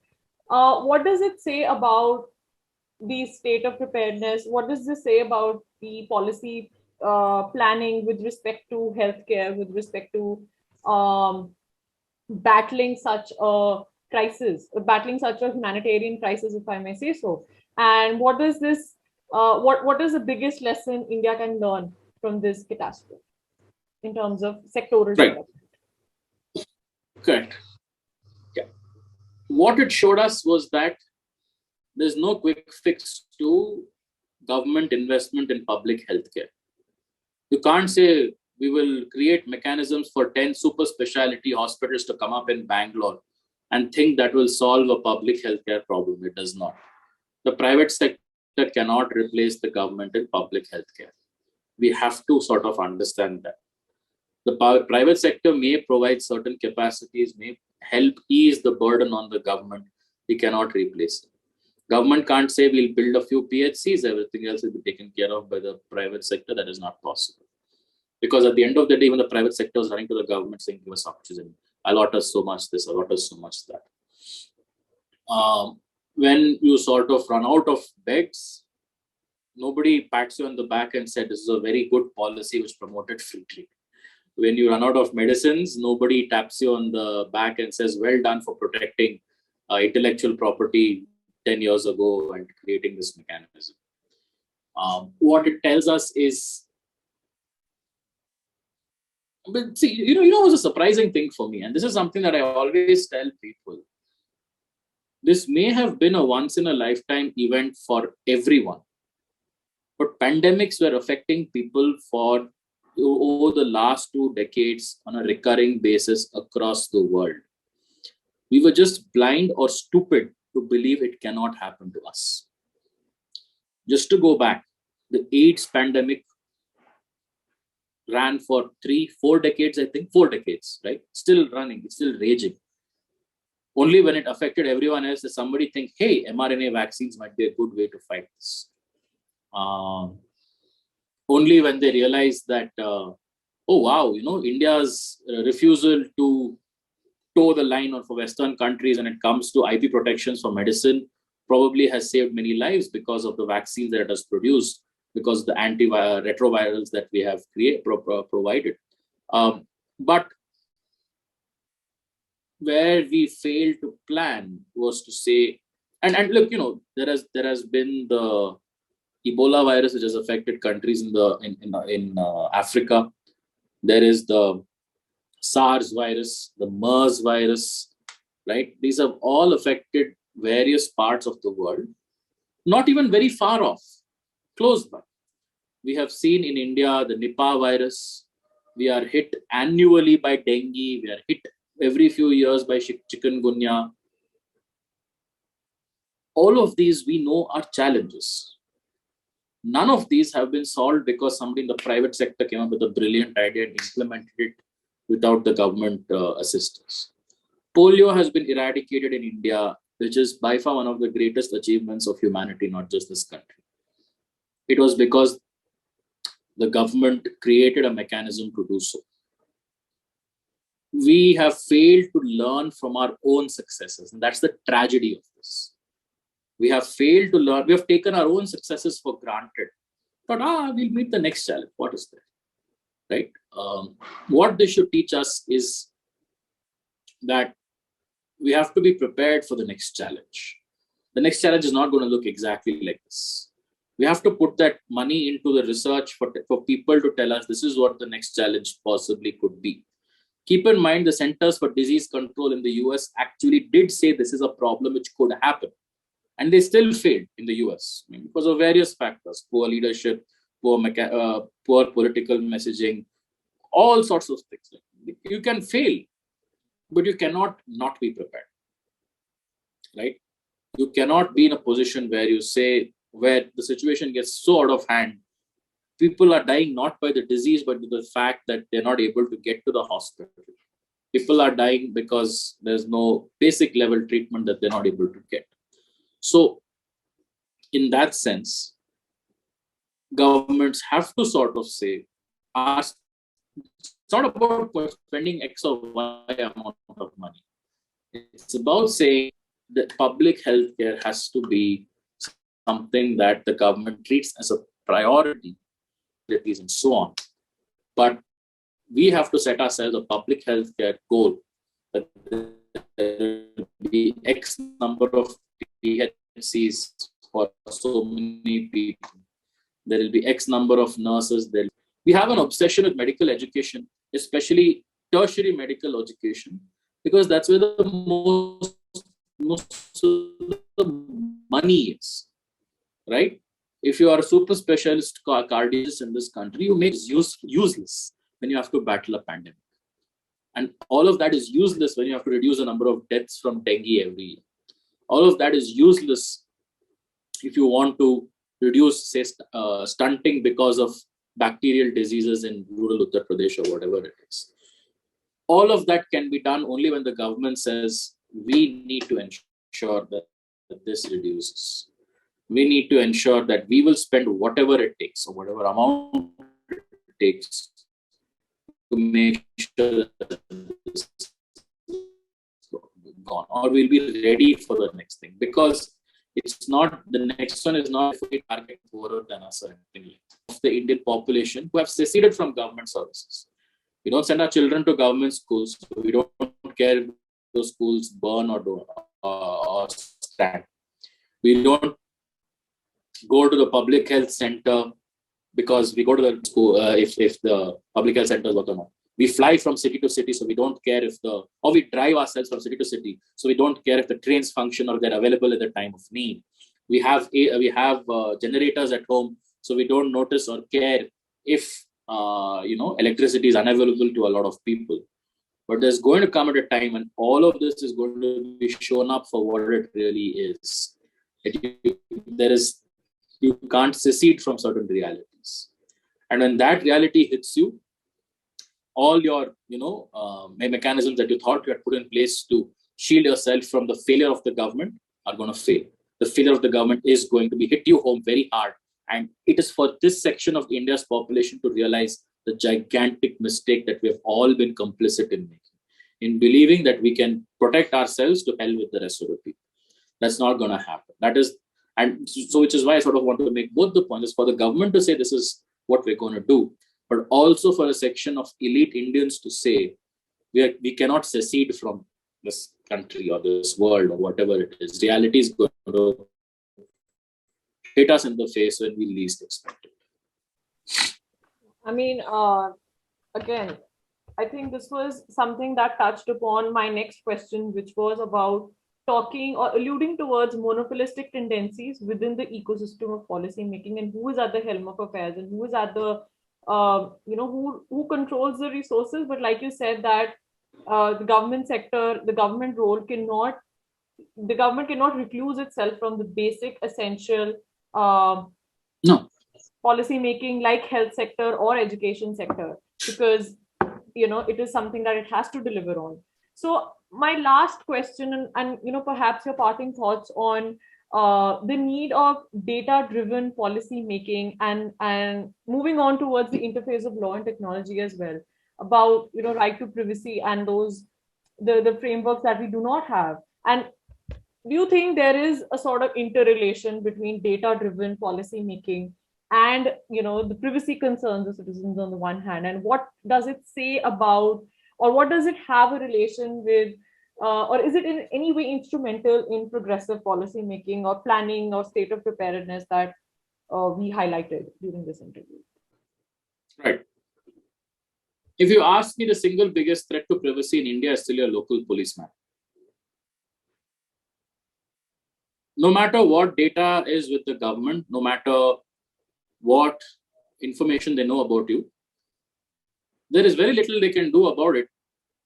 What does it say about the state of preparedness? What does this say about the policy planning with respect to healthcare, with respect to battling such a crisis, battling such a humanitarian crisis, if I may say so? And what is this? What is the biggest lesson India can learn from this catastrophe in terms of sectoral development? Correct. Yeah. What it showed us was that there's no quick fix to government investment in public healthcare. You can't say we will create mechanisms for 10 super specialty hospitals to come up in Bangalore and think that will solve a public healthcare problem. It does not. The private sector cannot replace the government in public healthcare. We have to sort of understand that. The private sector may provide certain capacities, may help ease the burden on the government. We cannot replace it. Government can't say we'll build a few PHCs, everything else will be taken care of by the private sector. That is not possible. Because at the end of the day, even the private sector is running to the government saying, give us oxygen, allot us so much this, allot us so much that. When you sort of run out of beds, nobody pats you on the back and said, this is a very good policy which promoted free treatment. When you run out of medicines, nobody taps you on the back and says, well done for protecting intellectual property 10 years ago and creating this mechanism. What it tells us is, but see, it was a surprising thing for me. And this is something that I always tell people. This may have been a once in a lifetime event for everyone. But pandemics were affecting people for over the last 2 decades on a recurring basis across the world. We were just blind or stupid to believe it cannot happen to us. Just to go back, the AIDS pandemic ran for 3-4 decades, I think, 4 decades, right? Still running, it's still raging. Only when it affected everyone else does somebody think, hey, mRNA vaccines might be a good way to fight this. Only when they realized that, oh wow, India's refusal to toe the line for Western countries when it comes to IP protections for medicine probably has saved many lives because of the vaccines that it has produced, because of the retrovirals that we have provided. But where we failed to plan was to say, and look, there has been the Ebola virus which has affected countries in Africa. There is the SARS virus, the MERS virus, right? These have all affected various parts of the world, not even very far off, close by. We have seen in India the Nipah virus. We are hit annually by dengue. We are hit every few years by chikungunya. All of these we know are challenges. None of these have been solved because somebody in the private sector came up with a brilliant idea and implemented it without the government assistance. Polio has been eradicated in India, which is by far one of the greatest achievements of humanity, not just this country. It was because the government created a mechanism to do so. We have failed to learn from our own successes, and that's the tragedy of this. We have failed to learn. We have taken our own successes for granted. But we'll meet the next challenge. What is that? right? What this should teach us is that we have to be prepared for the next challenge. The next challenge is not going to look exactly like this. We have to put that money into the research for people to tell us this is what the next challenge possibly could be. Keep in mind, the Centers for Disease Control in the US actually did say this is a problem which could happen. And they still failed in the US because of various factors: poor leadership, poor political messaging, all sorts of things. You can fail, but you cannot not be prepared, right? You cannot be in a position where you say, where the situation gets so out of hand, people are dying not by the disease, but the fact that they're not able to get to the hospital. People are dying because there's no basic level treatment that they're not able to get. So in that sense, governments have to sort of say, it's not about spending X or Y amount of money. It's about saying that public healthcare has to be something that the government treats as a priority, and so on. But we have to set ourselves a public healthcare goal that there will be X number of PHCs for so many people. There will be X number of nurses. We have an obsession with medical education, especially tertiary medical education, because that's where the most of the money is, right? If you are a super specialist cardiologist in this country, you make it useless when you have to battle a pandemic. And all of that is useless when you have to reduce the number of deaths from dengue every year. All of that is useless if you want to reduce, say, stunting because of bacterial diseases in rural Uttar Pradesh or whatever it is. All of that can be done only when the government says, we need to ensure that this reduces. We need to ensure that we will spend whatever it takes or whatever amount it takes to make sure that this is gone, or we'll be ready for the next thing, because it's not, the next one is not fully target poorer than us or anything like that. Of the Indian population who have seceded from government services. We don't send our children to government schools. So we don't care if those schools burn or stand. We don't go to the public health center because we go to the school if the public health center is working on. We fly from city to city, so we don't care or we drive ourselves from city to city, so we don't care if the trains function or they're available at the time of need. We have generators at home, so we don't notice or care if electricity is unavailable to a lot of people. But there's going to come at a time when all of this is going to be shown up for what it really is. You can't secede from certain realities. And when that reality hits you, all your mechanisms that you thought you had put in place to shield yourself from the failure of the government are going to fail. The failure of the government is going to hit you home very hard. And it is for this section of India's population to realize the gigantic mistake that we have all been complicit in making, in believing that we can protect ourselves to hell with the rest of the people. That's not going to happen. Which is why I sort of want to make both the points. For the government to say this is what we're going to do, but also for a section of elite Indians to say we cannot secede from this country or this world or whatever it is. Reality is going to hit us in the face when we least expect it. I mean, again, I think this was something that touched upon my next question, which was about talking or alluding towards monopolistic tendencies within the ecosystem of policy making, and who is at the helm of affairs and who is at the who controls the resources. But like you said, that the government sector, the government role cannot recluse itself from the basic essential policy making, like health sector or education sector, because it is something that it has to deliver on. So my last question, and perhaps your parting thoughts on the need of data-driven policy making, and moving on towards the interface of law and technology as well, about right to privacy and those the frameworks that we do not have. And do you think there is a sort of interrelation between data-driven policy making and the privacy concerns of citizens on the one hand, and what does it say about, or what does it have a relation with, or is it in any way instrumental in progressive policy making or planning or state of preparedness that we highlighted during this interview? Right. If you ask me, the single biggest threat to privacy in India is still your local policeman. No matter what data is with the government, no matter what information they know about you, there is very little they can do about it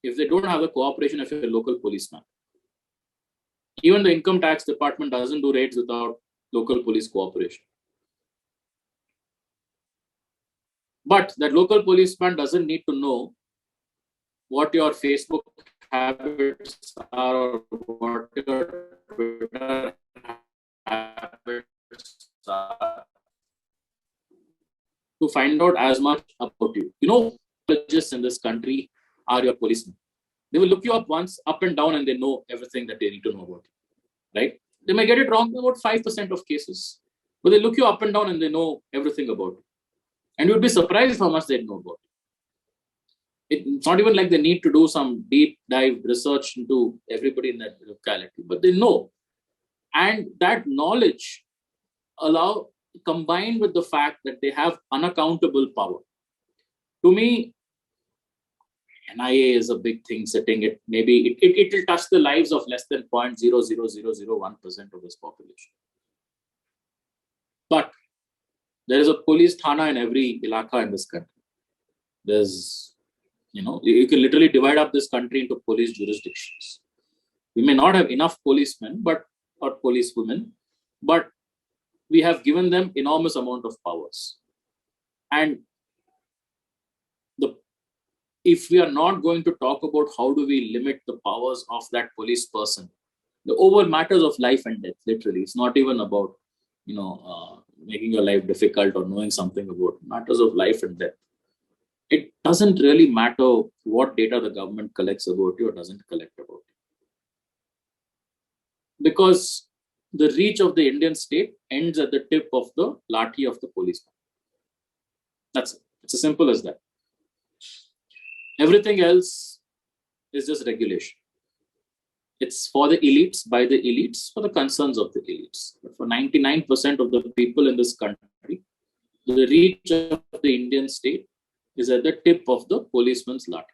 if they don't have the cooperation of your local policeman. Even the income tax department doesn't do raids without local police cooperation. But that local policeman doesn't need to know what your Facebook habits are or what your Twitter habits are to find out as much about you. Politicians in this country are your policemen. They will look you up once, up and down, and they know everything that they need to know about you, right? They may get it wrong in about 5% of cases, but they look you up and down and they know everything about you. And you'd be surprised how much they know about it. It's not even like they need to do some deep dive research into everybody in that locality, but they know. And that knowledge combined with the fact that they have unaccountable power. To me, NIA is a big thing setting it. Maybe it will touch the lives of less than 0.00001% of this population. But there is a police thana in every ilaka in this country. There's, you can literally divide up this country into police jurisdictions. We may not have enough policemen, or policewomen, but we have given them enormous amount of powers. And if we are not going to talk about how do we limit the powers of that police person, the overall matters of life and death, literally, it's not even about, making your life difficult or knowing something about matters of life and death. It doesn't really matter what data the government collects about you or doesn't collect about you. Because the reach of the Indian state ends at the tip of the lathi of the policeman. That's it. It's as simple as that. Everything else is just regulation. It's for the elites, by the elites, for the concerns of the elites. But for 99% of the people in this country, the reach of the Indian state is at the tip of the policeman's lathi.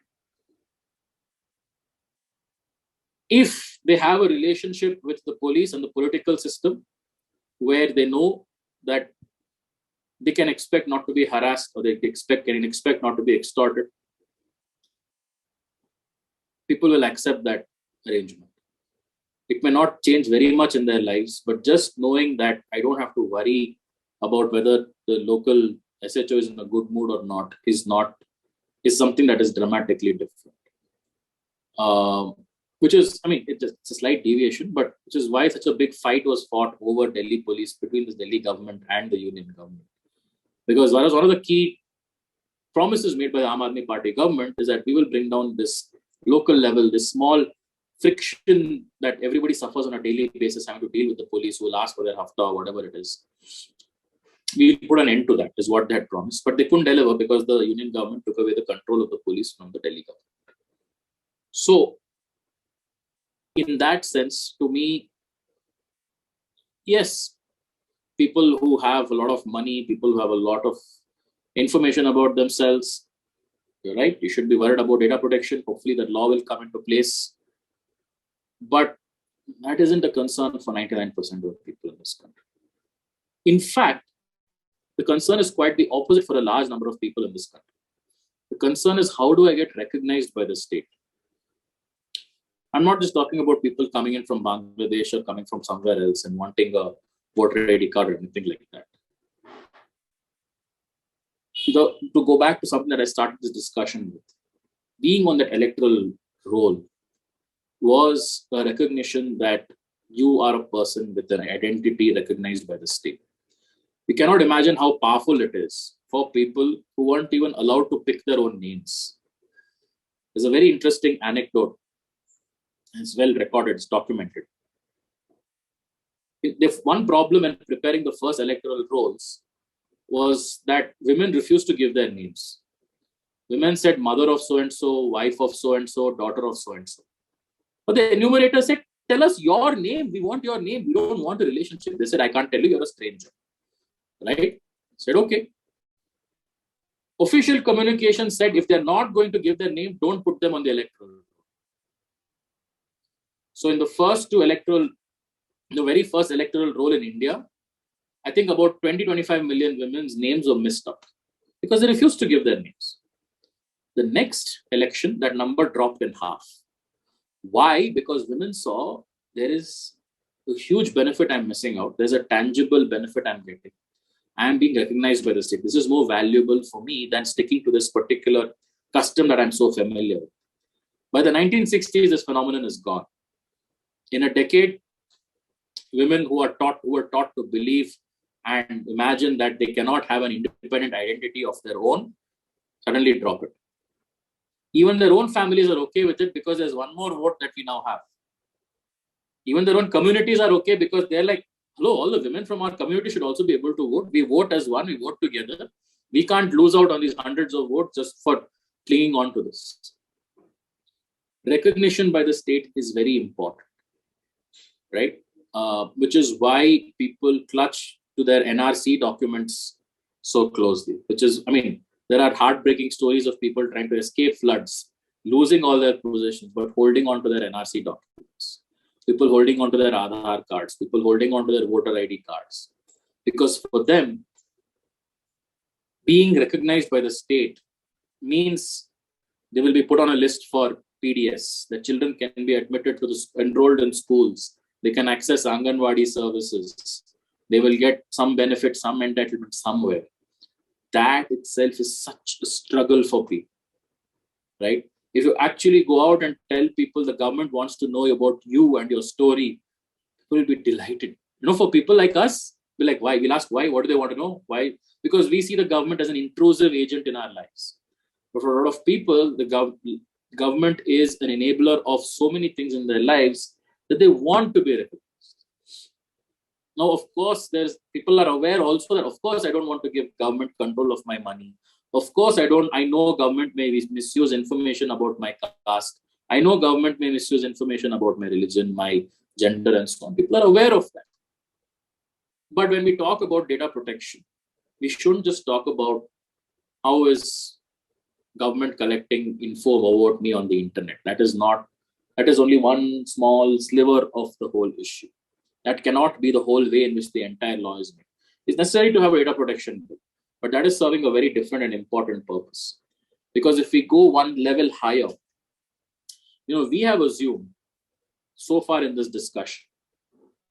If they have a relationship with the police and the political system where they know that they can expect not to be harassed or they can expect not to be extorted, people will accept that arrangement. It may not change very much in their lives, but just knowing that I don't have to worry about whether the local SHO is in a good mood or not is something that is dramatically different. Which is, it's a slight deviation, but which is why such a big fight was fought over Delhi police between the Delhi government and the union government. Because that was one of the key promises made by the Aam Aadmi Party government is that we will bring down this local level, this small friction that everybody suffers on a daily basis having to deal with the police who will ask for their hafta or whatever it is. We'll put an end to that, is what they had promised. But they couldn't deliver because the union government took away the control of the police from the Delhi government. So, in that sense, to me, yes, people who have a lot of money, people who have a lot of information about themselves, you're right, you should be worried about data protection. Hopefully that law will come into place. But that isn't a concern for 99% of people in this country. In fact, the concern is quite the opposite for a large number of people in this country. The concern is, how do I get recognized by the state? I'm not just talking about people coming in from Bangladesh or coming from somewhere else and wanting a voter ID card or anything like that. To go back to something that I started this discussion with, being on that electoral roll was a recognition that you are a person with an identity recognized by the state. We cannot imagine how powerful it is for people who weren't even allowed to pick their own names. There's a very interesting anecdote. It's well recorded, it's documented. One problem in preparing the first electoral rolls was that women refused to give their names. Women said mother of so-and-so, wife of so-and-so, daughter of so-and-so. But the enumerator said, tell us your name. We want your name. We don't want a relationship. They said, I can't tell you, you're a stranger. Right? Said, okay. Official communication said, if they're not going to give their name, don't put them on the electoral roll. So in the very first electoral roll in India, I think about 20-25 million women's names were missed out because they refused to give their names. The next election, that number dropped in half. Why? Because women saw there is a huge benefit I'm missing out. There's a tangible benefit I'm getting. I'm being recognized by the state. This is more valuable for me than sticking to this particular custom that I'm so familiar with. By the 1960s, this phenomenon is gone. In a decade, women who were taught to believe and imagine that they cannot have an independent identity of their own, suddenly drop it. Even their own families are okay with it because there's one more vote that we now have. Even their own communities are okay because they're like, hello, all the women from our community should also be able to vote. We vote as one, we vote together. We can't lose out on these hundreds of votes just for clinging on to this. Recognition by the state is very important, right? Which is why people clutch to their NRC documents so closely, there are heartbreaking stories of people trying to escape floods, losing all their possessions, but holding on to their NRC documents. People holding on to their Aadhaar cards, people holding on to their voter ID cards. Because for them, being recognized by the state means they will be put on a list for PDS. The children can be admitted to enrolled in schools. They can access Anganwadi services. They will get some benefit, some entitlement somewhere. That itself is such a struggle for people, right? If you actually go out and tell people the government wants to know about you and your story, people will be delighted. For people like us, we're like, why? We'll ask why. What do they want to know? Why? Because we see the government as an intrusive agent in our lives. But for a lot of people, the government is an enabler of so many things in their lives that they want to be recognized. Now, of course, people are aware also that, of course, I don't want to give government control of my money. Of course, I know government may misuse information about my caste. I know government may misuse information about my religion, my gender, and so on. People are aware of that. But when we talk about data protection, we shouldn't just talk about how is government collecting info about me on the internet. That is only one small sliver of the whole issue. That cannot be the whole way in which the entire law is made. It's necessary to have a data protection bill, but that is serving a very different and important purpose. Because if we go one level higher, we have assumed so far in this discussion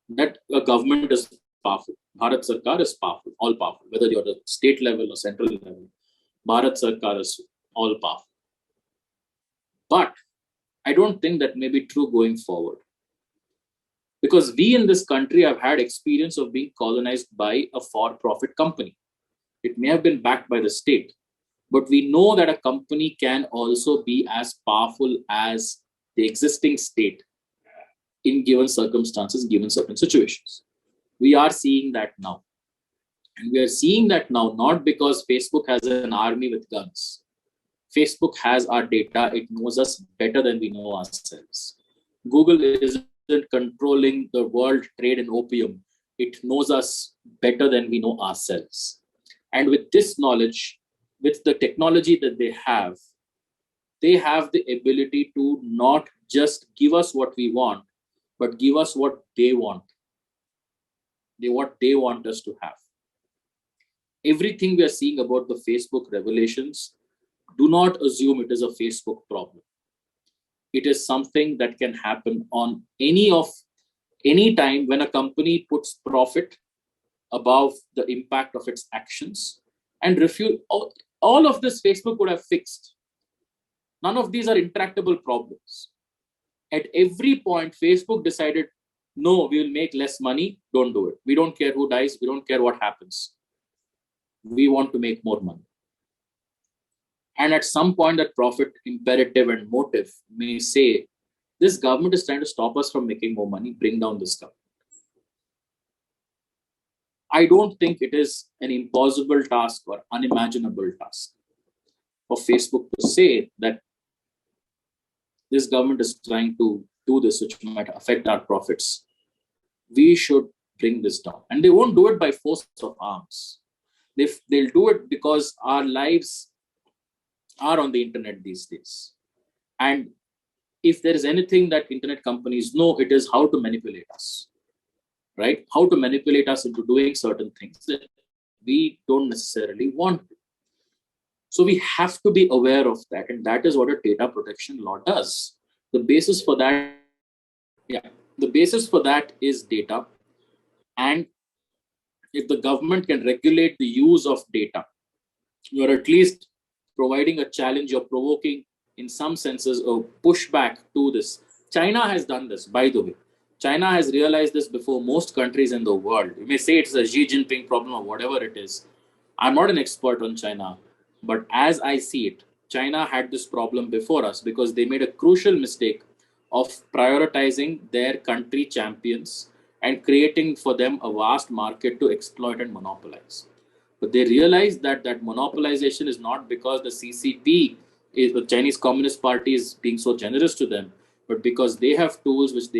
that a government is powerful. Bharat Sarkar is powerful, all powerful, whether you're at state level or central level. Bharat Sarkar is all powerful. But I don't think that may be true going forward. Because we in this country have had experience of being colonized by a for-profit company. It may have been backed by the state, but we know that a company can also be as powerful as the existing state in given circumstances, given certain situations. We are seeing that now. And we are seeing that now not because Facebook has an army with guns. Facebook has our data. It knows us better than we know ourselves. Google isn't controlling the world trade in opium. It knows us better than we know ourselves. And with this knowledge, with the technology that they have the ability to not just give us what we want, but give us what they want. What they want us to have. Everything we are seeing about the Facebook revelations, do not assume it is a Facebook problem. It is something that can happen on any time when a company puts profit above the impact of its actions and refuse. All of this Facebook would have fixed. None of these are intractable problems. At every point, Facebook decided, no, we will make less money. Don't do it. We don't care who dies. We don't care what happens. We want to make more money. And at some point, that profit imperative and motive may say, this government is trying to stop us from making more money, bring down this government. I don't think it is an impossible task or unimaginable task for Facebook to say that this government is trying to do this, which might affect our profits. We should bring this down. And they won't do it by force of arms. They'll do it because our lives are on the internet these days. And if there is anything that internet companies know, it is how to manipulate us, right? How to manipulate us into doing certain things that we don't necessarily want to. So we have to be aware of that. And that is what a data protection law does. The basis for that, the basis for that is data. And if the government can regulate the use of data, you're at least providing a challenge, you're provoking, in some senses, a pushback to this. China has done this, by the way. China has realized this before most countries in the world. You may say it's a Xi Jinping problem or whatever it is. I'm not an expert on China, but as I see it, China had this problem before us because they made a crucial mistake of prioritizing their country champions and creating for them a vast market to exploit and monopolize. But they realized that that monopolization is not because the CCP, the Chinese Communist Party, is being so generous to them, but because they have tools which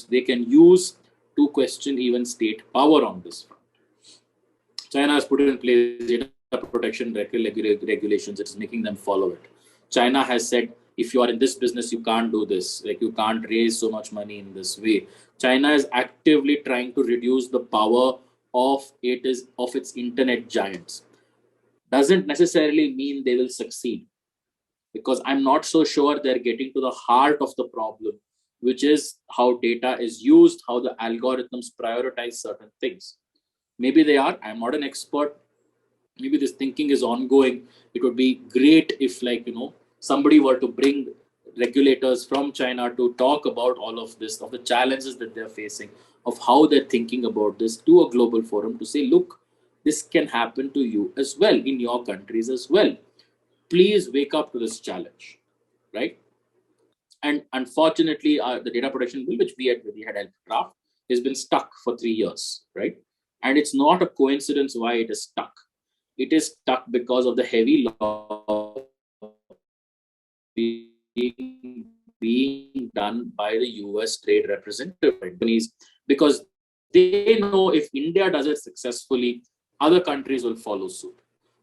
they can use to question even state power on this front. China has put in place data protection regulations. It's making them follow it. China has said, if you are in this business, you can't do this. Like, you can't raise so much money in this way. China is actively trying to reduce the power of its internet giants. Doesn't necessarily mean they will succeed, because I'm not so sure they're getting to the heart of the problem, which is how data is used, how the algorithms prioritize certain things. Maybe they are. I'm not an expert. Maybe this thinking is ongoing. It would be great if, somebody were to bring regulators from China to talk about all of this, of the challenges that they're facing, of how they're thinking about this, to a global forum to say, look, this can happen to you as well, in your countries as well. Please wake up to this challenge, right? And unfortunately, the data protection bill, which we had helped draft, has been stuck for 3 years, right? And it's not a coincidence why it is stuck. It is stuck because of the heavy law being done by the US trade representative companies, because they know if India does it successfully, other countries will follow suit.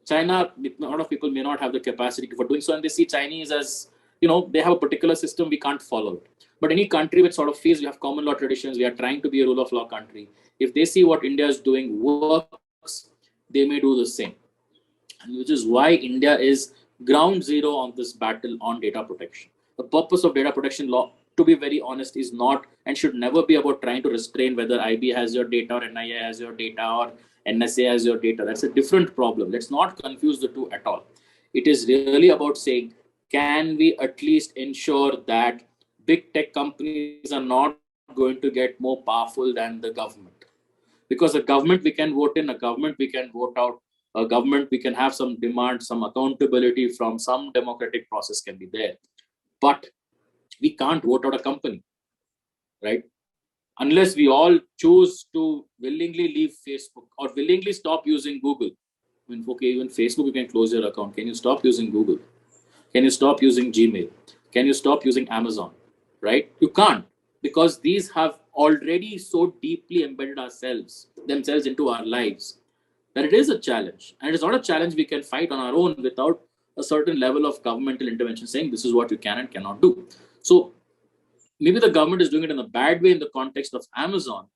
China, a lot of people may not have the capacity for doing so, and they see Chinese as, they have a particular system, we can't follow it. But any country which sort of feels we have common law traditions, we are trying to be a rule of law country, if they see what India is doing works, they may do the same. And which is why India is ground zero on this battle on data protection. The purpose of data protection law, to be very honest, is not and should never be about trying to restrain whether IB has your data or NIA has your data or NSA has your data. That's a different problem. Let's not confuse the two at all. It is really about saying, can we at least ensure that big tech companies are not going to get more powerful than the government? Because a government we can vote in, a government we can vote out, a government we can have some demand, some accountability from some democratic process can be there. But we can't vote out a company, right? Unless we all choose to willingly leave Facebook or willingly stop using Google. I mean, okay, even Facebook, you can close your account. Can you stop using Google? Can you stop using Gmail? Can you stop using Amazon? Right? You can't, because these have already so deeply embedded themselves into our lives, that it is a challenge. And it is not a challenge we can fight on our own without a certain level of governmental intervention saying this is what you can and cannot do. So maybe the government is doing it in a bad way in the context of Amazon,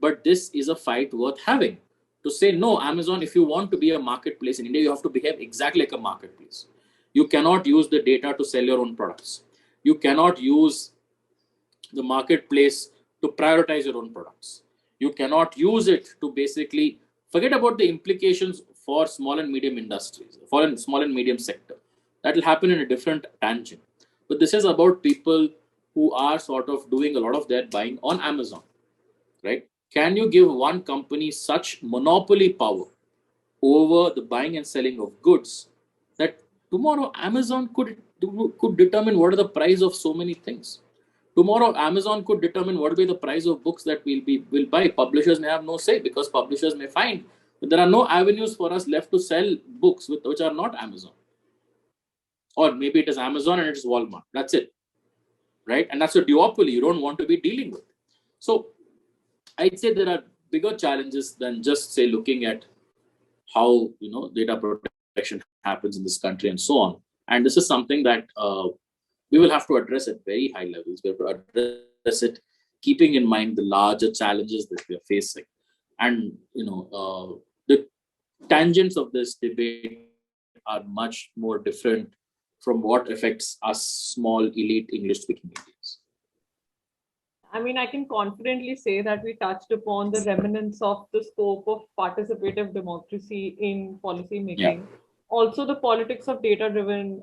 but this is a fight worth having. To say, no, Amazon, if you want to be a marketplace in India, you have to behave exactly like a marketplace. You cannot use the data to sell your own products. You cannot use the marketplace to prioritize your own products. You cannot use it to basically forget about the implications for small and medium industries, for small and medium sector. That will happen in a different tangent. But this is about people who are sort of doing a lot of their buying on Amazon, right? Can you give one company such monopoly power over the buying and selling of goods that tomorrow Amazon could determine what are the price of so many things? Tomorrow, Amazon could determine what will be the price of books that will buy. Publishers may have no say, because publishers may find that there are no avenues for us left to sell books which are not Amazon. Or maybe it is Amazon and it is Walmart. That's it. Right? And that's a duopoly you don't want to be dealing with. So I'd say there are bigger challenges than just, say, looking at how data protection happens in this country and so on. And this is something that we will have to address at very high levels. We have to address it keeping in mind the larger challenges that we are facing. And the tangents of this debate are much more different from what affects us small elite English speaking Indians. I mean, I can confidently say that we touched upon the remnants of the scope of participative democracy in policy making. Yeah. Also, the politics of data-driven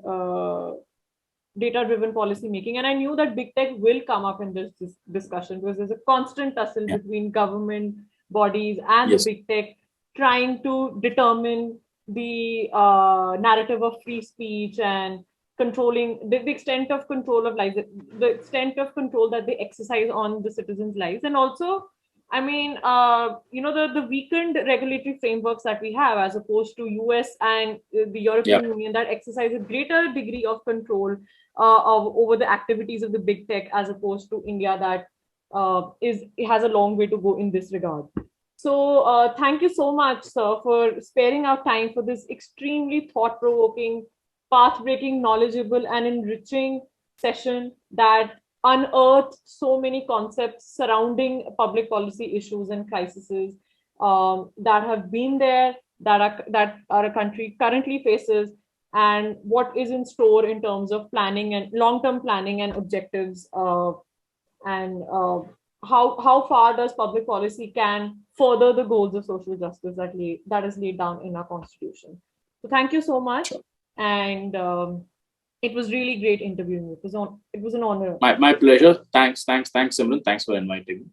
policy making. And I knew that big tech will come up in this discussion, because there's a constant tussle between government bodies and the big tech trying to determine the narrative of free speech and controlling the extent of control of lives, the extent of control that they exercise on the citizens' lives. And also, I mean, the weakened regulatory frameworks that we have, as opposed to US and the European Union, that exercise a greater degree of control over the activities of the big tech, as opposed to India, that it has a long way to go in this regard. So thank you so much, sir, for sparing our time for this extremely thought-provoking, path-breaking, knowledgeable, and enriching session that unearthed so many concepts surrounding public policy issues and crises that have been there, that our country currently faces, and what is in store in terms of planning and long-term planning and objectives, and how far does public policy can further the goals of social justice that is laid down in our constitution. So thank you so much. And it was really great interviewing you. It was an honor. My pleasure. Thanks, Simran. Thanks for inviting me.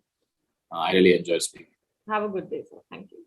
I really enjoyed speaking. Have a good day, sir. Thank you.